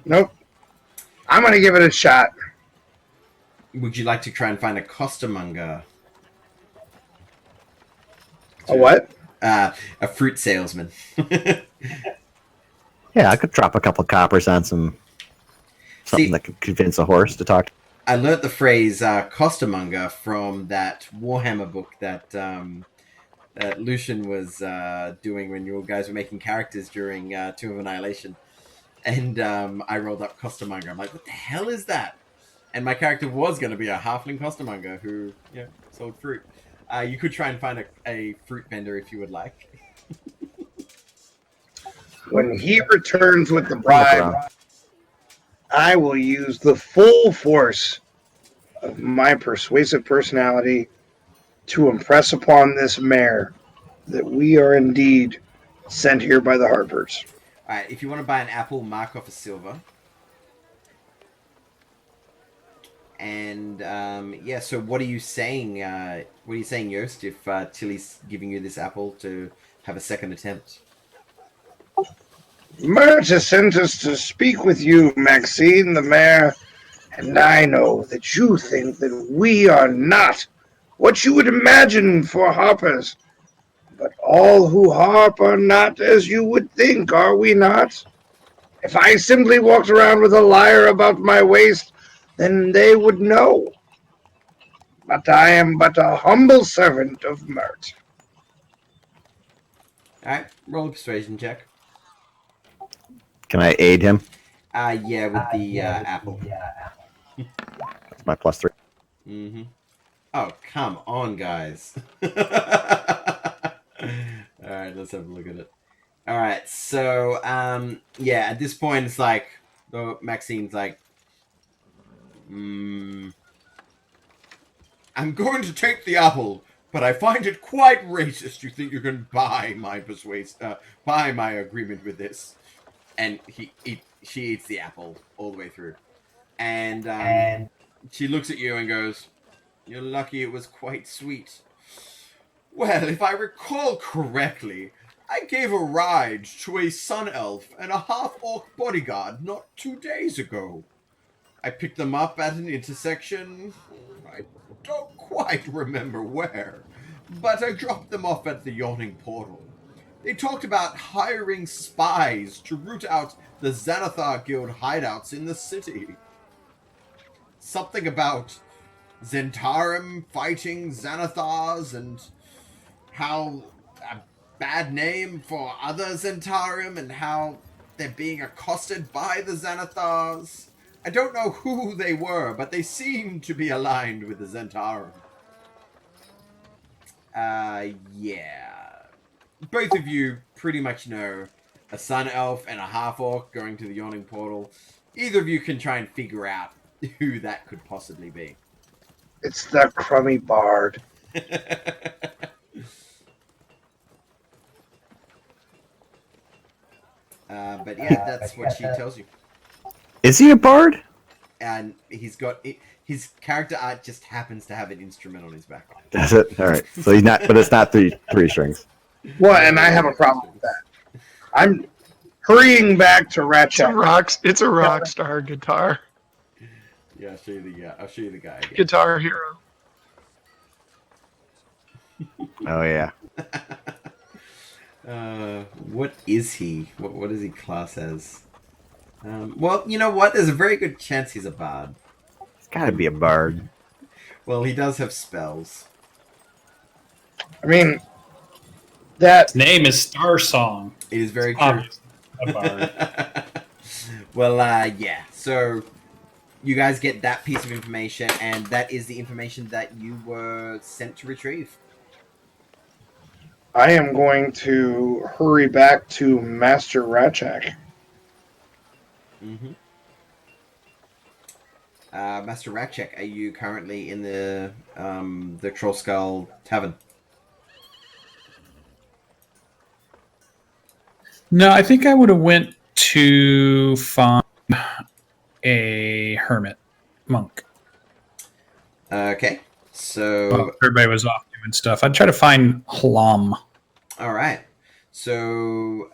Nope. I'm gonna give it a shot. Would you like to try and find a costermonger? A what? A fruit salesman. Yeah, I could drop a couple coppers on something that could convince a horse to talk. I learnt the phrase costermonger from that Warhammer book that that Lucian was doing when you guys were making characters during Tomb of Annihilation. And I rolled up costermonger. I'm like, what the hell is that? And my character was going to be a halfling costermonger who sold fruit. You could try and find a fruit vendor if you would like. When he returns with the bribe, I will use the full force of my persuasive personality to impress upon this mayor that we are indeed sent here by the Harpers. All right, if you want to buy an apple, mark off a silver. And so what are you saying? What are you saying, Yost? If Tilly's giving you this apple to have a second attempt? Murta sent us to speak with you, Maxine, the mayor, and I know that you think that we are not what you would imagine for harpers. But all who harp are not as you would think, are we not? If I simply walked around with a lyre about my waist, then they would know. But I am but a humble servant of Mert. Alright, roll a persuasion check. Can I aid him? Yeah, with the apple. That's my +3. Mm-hmm. Oh, come on, guys. Alright, let's have a look at it. Alright, so, at this point, it's like, Maxine's like, I'm going to take the apple, but I find it quite racist. You think you can buy my buy my agreement with this? And she eats the apple all the way through, and she looks at you and goes, "You're lucky it was quite sweet." Well, if I recall correctly, I gave a ride to a sun elf and a half-orc bodyguard not 2 days ago. I picked them up at an intersection. I don't quite remember where, but I dropped them off at the yawning portal. They talked about hiring spies to root out the Xanathar Guild hideouts in the city. Something about Zentarum fighting Xanathars and how a bad name for other Zentarum and how they're being accosted by the Xanathars. I don't know who they were, but they seemed to be aligned with the Zentarum. Yeah. Both of you pretty much know a sun elf and a half orc going to the yawning portal. Either of you can try and figure out who that could possibly be. It's the crummy bard. But yeah, that's what she tells you. Is he a bard? And he's got his character art just happens to have an instrument on his back. Does it? All right. So he's not, but it's not three strings. Well, and I have a problem with that. I'm hurrying back to Ratchet. It's a rock star guitar. Yeah, I'll show you the guy again. Guitar Hero. Oh yeah. What is he? What does he class as? Well, you know what? There's a very good chance he's a bard. It's got to be a bard. Well, he does have spells. I mean, that His name is Star Song. It is very true. Obviously, a bard. Well, yeah. So you guys get that piece of information, and that is the information that you were sent to retrieve. I am going to hurry back to Master Ratchak. Mm-hmm. Master Ratchek, are you currently in the Troll Skull Tavern? No, I think I would have went to find a hermit monk. Okay, so Well, everybody was off doing stuff. I'd try to find Hlum. all right. So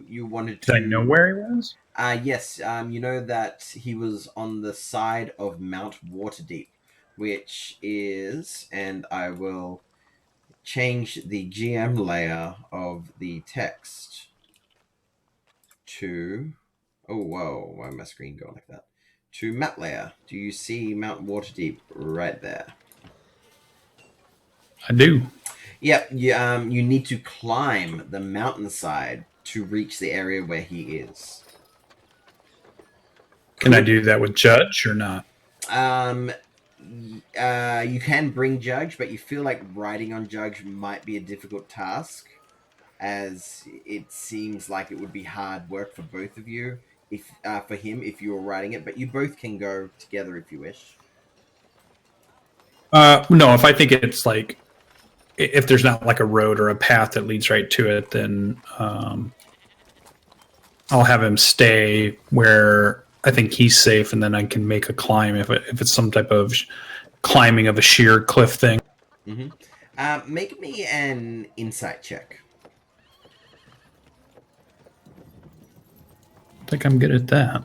you wanted to? Did I know where he was? Yes. You know that he was on the side of Mount Waterdeep, which is, and I will change the GM layer of the text to. Oh, whoa! Why my screen go like that? To map layer. Do you see Mount Waterdeep right there? I do. Yep. You need to climb the mountainside to reach the area where he is. Can I do that with Judge or not? You can bring Judge, but you feel like riding on Judge might be a difficult task, as it seems like it would be hard work for both of you. If for him, if you were riding it, but you both can go together if you wish. No, if I think it's like, if there's not like a road or a path that leads right to it, then I'll have him stay where I think he's safe, and then I can make a climb if it's some type of climbing of a sheer cliff thing. Mm-hmm. Make me an insight check. I think I'm good at that.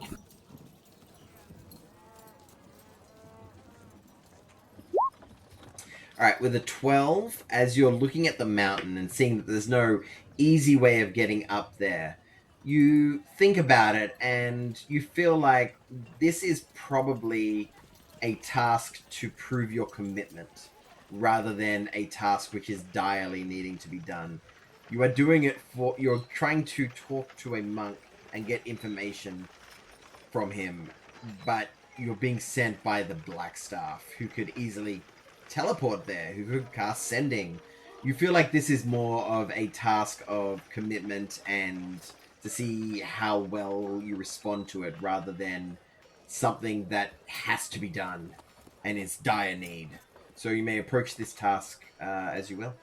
All right, with a 12, as you're looking at the mountain and seeing that there's no easy way of getting up there, you think about it and you feel like this is probably a task to prove your commitment rather than a task which is direly needing to be done. You are doing it for, you're trying to talk to a monk and get information from him, but you're being sent by the Black Staff, who could easily teleport there, who could cast Sending. You feel like this is more of a task of commitment and to see how well you respond to it, rather than something that has to be done and is dire need. So you may approach this task as you will.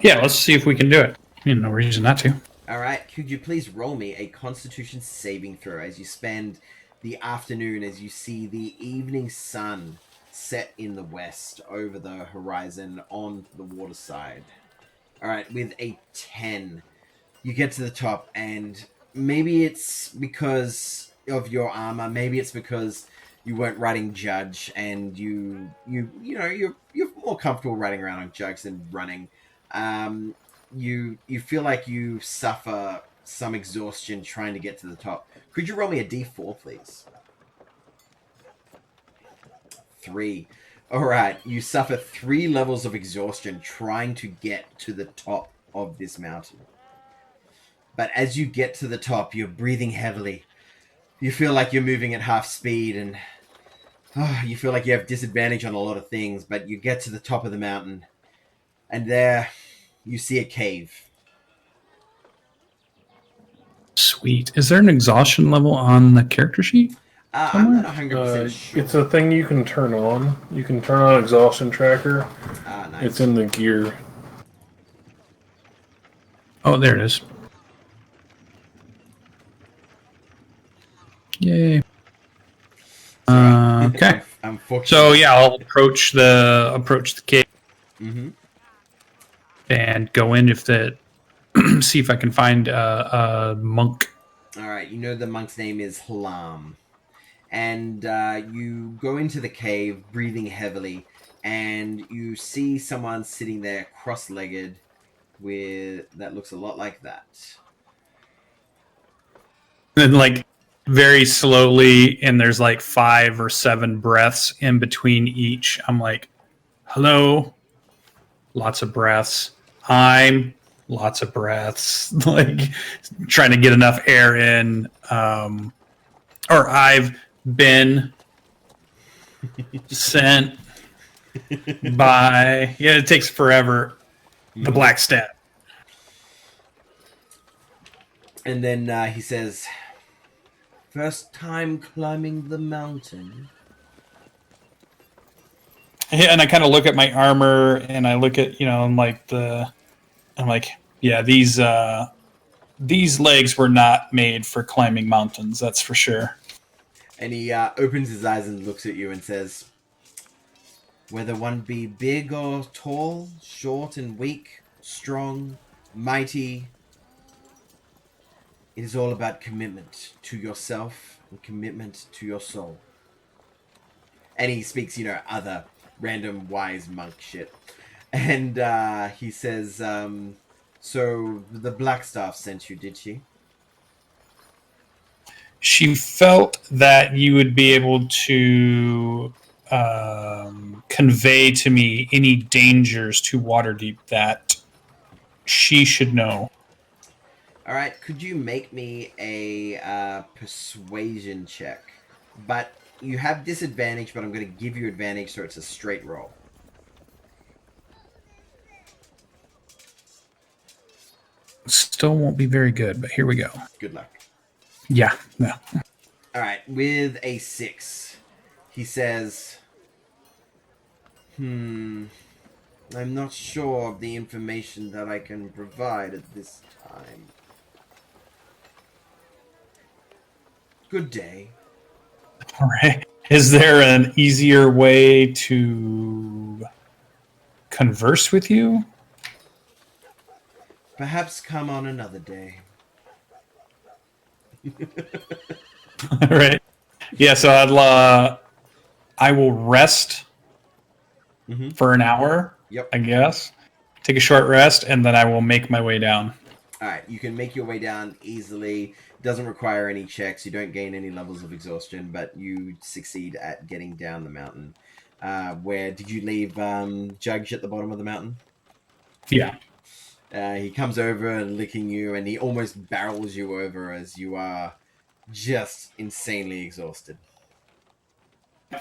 Yeah, let's see if we can do it. No reason not to. All right, could you please roll me a Constitution saving throw as you spend the afternoon, as you see the evening sun set in the west over the horizon on the waterside. All right, with a 10, you get to the top, and maybe it's because of your armor, maybe it's because you weren't riding Judge, and you're more comfortable riding around on Judge than running. You feel like you suffer some exhaustion trying to get to the top. Could you roll me a d4, please? 3. All right, you suffer 3 levels of exhaustion trying to get to the top of this mountain. But as you get to the top, you're breathing heavily. You feel like you're moving at half speed, and you feel like you have disadvantage on a lot of things, but you get to the top of the mountain, and there you see a cave. Sweet. Is there an exhaustion level on the character sheet? I'm not 100% sure. It's a thing you can turn on. You can turn on exhaustion tracker. Nice. It's in the gear. Oh, there it is. Yay. Okay. Unfortunately. So yeah, I'll approach the cave Mm-hmm. and go in if that. See if I can find a monk. All right. You know the monk's name is Halam. And you go into the cave, breathing heavily, and you see someone sitting there cross-legged that looks a lot like that. And like very slowly, and there's like 5 or 7 breaths in between each. I'm like, hello, lots of breaths. I'm lots of breaths. Like trying to get enough air in. Or I've been sent by, yeah, it takes forever, the black stat. And then he says, first time climbing the mountain. Yeah, and I kind of look at my armor, and I look at, I'm like, yeah, these legs were not made for climbing mountains, that's for sure. And he opens his eyes and looks at you and says, whether one be big or tall, short and weak, strong, mighty, it is all about commitment to yourself and commitment to your soul. And he speaks, other random wise monk shit. And he says, so the Blackstaff sent you, did she? She felt that you would be able to convey to me any dangers to Waterdeep that she should know. All right, could you make me a persuasion check? But you have disadvantage, but I'm going to give you advantage, so it's a straight roll. Still won't be very good, but here we go. Good luck. Yeah, no. All right, with a 6, he says, I'm not sure of the information that I can provide at this time. Good day. All right. Is there an easier way to converse with you? Perhaps come on another day. All right. Yeah, so I will rest for an hour, Yep. I guess. Take a short rest, and then I will make my way down. All right, you can make your way down easily. Doesn't require any checks. You don't gain any levels of exhaustion, but you succeed at getting down the mountain. Where did you leave Judge at the bottom of the mountain? Yeah. He comes over licking you, and he almost barrels you over as you are just insanely exhausted.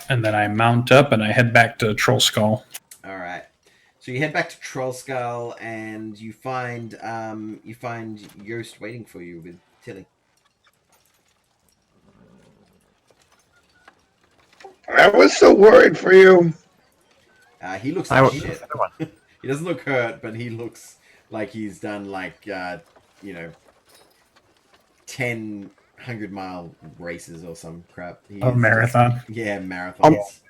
And then I mount up and I head back to Troll Skull. All right. So you head back to Troll Skull, and you find Yost waiting for you with Tilly. I was so worried for you. He looks like shit. He doesn't look hurt, but he looks like he's done 10 100-mile races or some crap. A marathon. Yeah, marathons.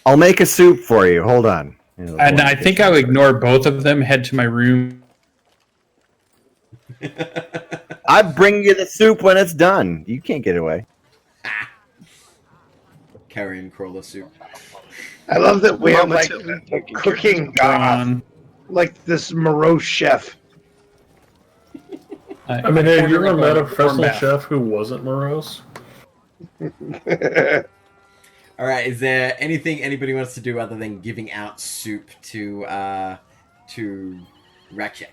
I'll make a soup for you. Hold on. And I think I'll ignore both of them, head to my room. I bring you the soup when it's done. You can't get away. Carrion crawler soup. I love that we have Mama like Tilly. a cooking god, like this morose chef. I mean, have you ever met a Or professional math. chef who wasn't morose? All right, is there anything anybody wants to do other than giving out soup to Ratchek?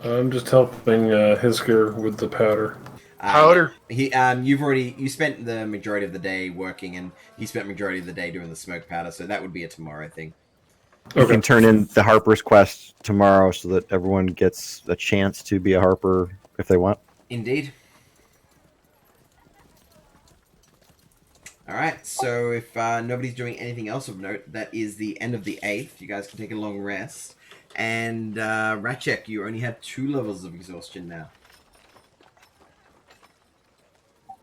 I'm just helping Hisker with the powder. Powder. You spent the majority of the day working, and he spent majority of the day doing the smoke powder. So that would be a tomorrow thing. You can turn in the Harper's quest tomorrow so that everyone gets a chance to be a Harper if they want. Indeed. All right. So if nobody's doing anything else of note, that is the end of the 8th. You guys can take a long rest. And Ratchek, you only have 2 levels of exhaustion now.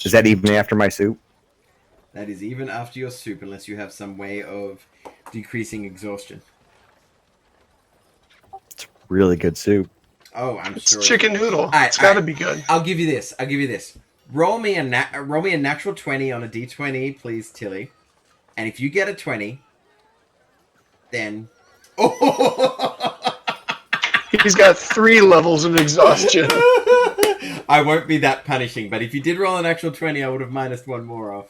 Is that even after my soup? That is even after your soup, unless you have some way of decreasing exhaustion. It's really good soup. Oh, I'm It's sure. chicken noodle. Alright, It's got to be good. I'll give you this. Roll me a natural 20 on a d20, please, Tilly. And if you get a 20, then He's got 3 levels of exhaustion. I won't be that punishing. But if you did roll an actual 20, I would have minus 1 more off.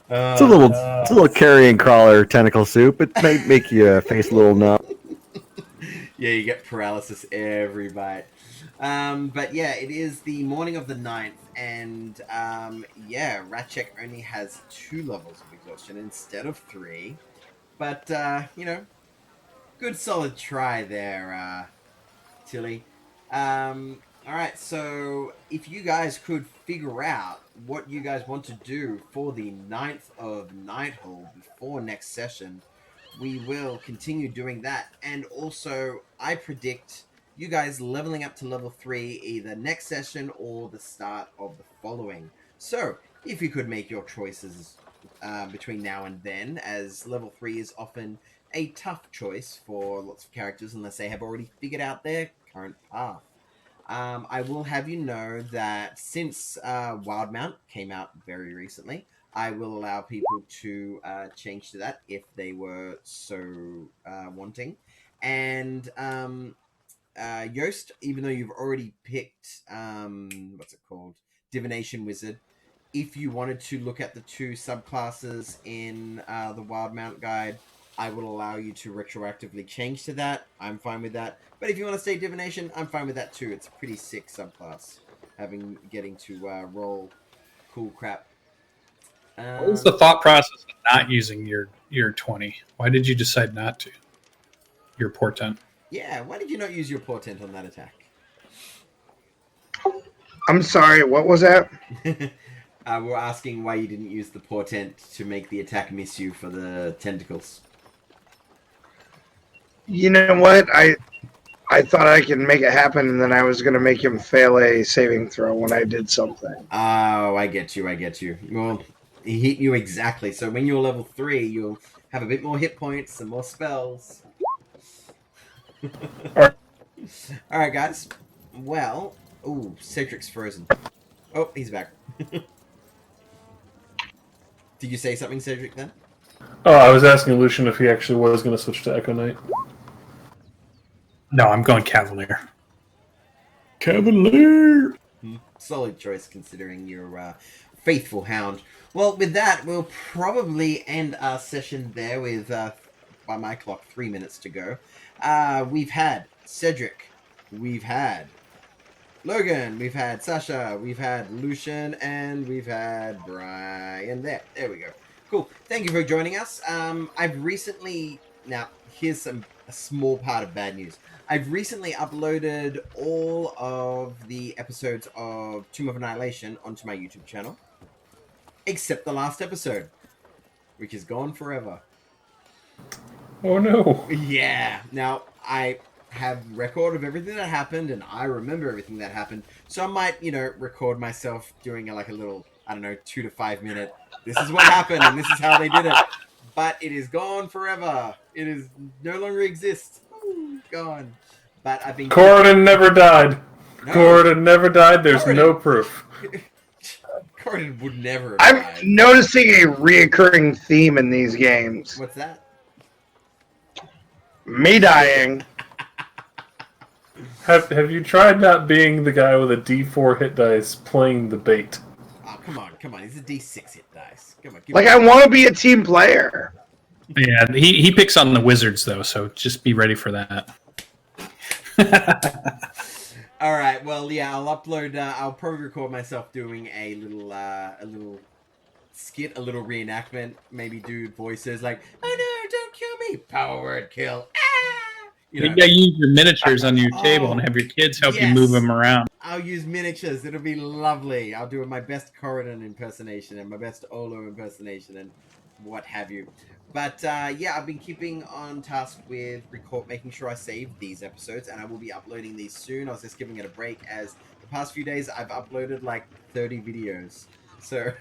It's a little carrion crawler tentacle soup. It might make your face a little numb. Yeah, you get paralysis every bite. But yeah, it is the morning of the 9th, and Ratchek only has 2 levels of exhaustion instead of 3. But good solid try there, Tilly. Alright, so if you guys could figure out what you guys want to do for the 9th of Nighthall before next session, we will continue doing that. And also, I predict you guys leveling up to level 3 either next session or the start of the following. So, if you could make your choices between now and then, as level 3 is often a tough choice for lots of characters unless they have already figured out their current path. I will have you know that since Wildmount came out very recently, I will allow people to change to that if they were so wanting. And Yost, even though you've already picked, what's it called? Divination Wizard, if you wanted to look at the 2 subclasses in the Wildmount guide, I will allow you to retroactively change to that. I'm fine with that. But if you want to stay Divination, I'm fine with that too. It's a pretty sick subclass, getting to roll cool crap. What was the thought process of not using your 20? Why did you decide not to? Your portent. Yeah, why did you not use your portent on that attack? I'm sorry, what was that? We're asking why you didn't use the portent to make the attack miss you for the tentacles. You know what? I thought I could make it happen, and then I was going to make him fail a saving throw when I did something. Oh, I get you. Well, he hit you exactly. So when you're level 3, you'll have a bit more hit points and more spells. Alright, guys. Well, ooh, Cedric's frozen. Oh, he's back. Did you say something, Cedric, then? Oh, I was asking Lucian if he actually was going to switch to Echo Knight. No, I'm going Cavalier. Cavalier! Solid choice, considering your faithful hound. Well, with that, we'll probably end our session there with, by my clock, 3 minutes to go. We've had Cedric. We've had Logan. We've had Sasha. We've had Lucian. And we've had Brian there. There we go. Cool. Thank you for joining us. I've recently... Now, here's a small part of bad news. I've recently uploaded all of the episodes of Tomb of Annihilation onto my YouTube channel. Except the last episode, which is gone forever. Oh no. Yeah. Now, I have record of everything that happened, and I remember everything that happened. So I might, record myself doing a little, 2 to 5 minute, this is what happened, and this is how they did it. But it is gone forever. It is no longer exists. Ooh, gone. But I've been... Corridon never died. No. Corridon never died. There's Corridon. no proof. Corridon would never have died. I'm noticing a reoccurring theme in these games. What's that? Me dying. Have you tried not being the guy with a D4 hit dice playing the bait? Oh, come on. He's a D6 hit dice. Come on. Like, I want to be a team player. Yeah, he picks on the wizards, though, so just be ready for that. All right. Well, yeah, I'll upload. I'll probably record myself doing a little skit, a little reenactment. Maybe do voices like, "Oh no, don't kill me!" Power word kill. Ah! You You know. gotta use your miniatures on your table Oh, and have your kids help you yes. move them around. I'll use miniatures. It'll be lovely. I'll do my best Corridon impersonation and my best Olo impersonation and what have you. But yeah, I've been keeping on task with making sure I save these episodes, and I will be uploading these soon. I was just giving it a break as the past few days I've uploaded like 30 videos. So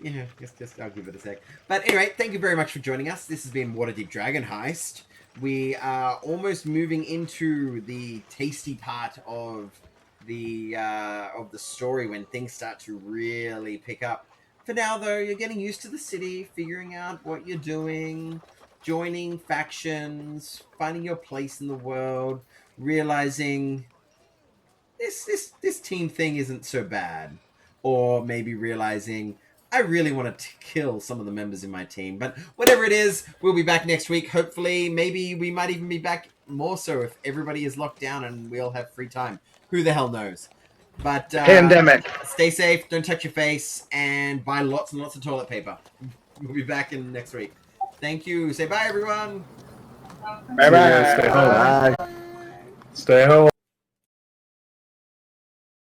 yeah, just I'll give it a sec. But anyway, thank you very much for joining us. This has been Waterdeep Dragon Heist. We are almost moving into the tasty part of the story when things start to really pick up. For now, though, you're getting used to the city, figuring out what you're doing, joining factions, finding your place in the world, realizing this team thing isn't so bad, or maybe realizing I really want to kill some of the members in my team. But whatever it is, we'll be back next week. Hopefully, maybe we might even be back more so if everybody is locked down and we'll have free time. Who the hell knows? But Pandemic. Stay safe, don't touch your face, and buy lots and lots of toilet paper. We'll be back in next week. Thank you. Say bye, everyone. Bye bye. Stay home. Bye. Stay home.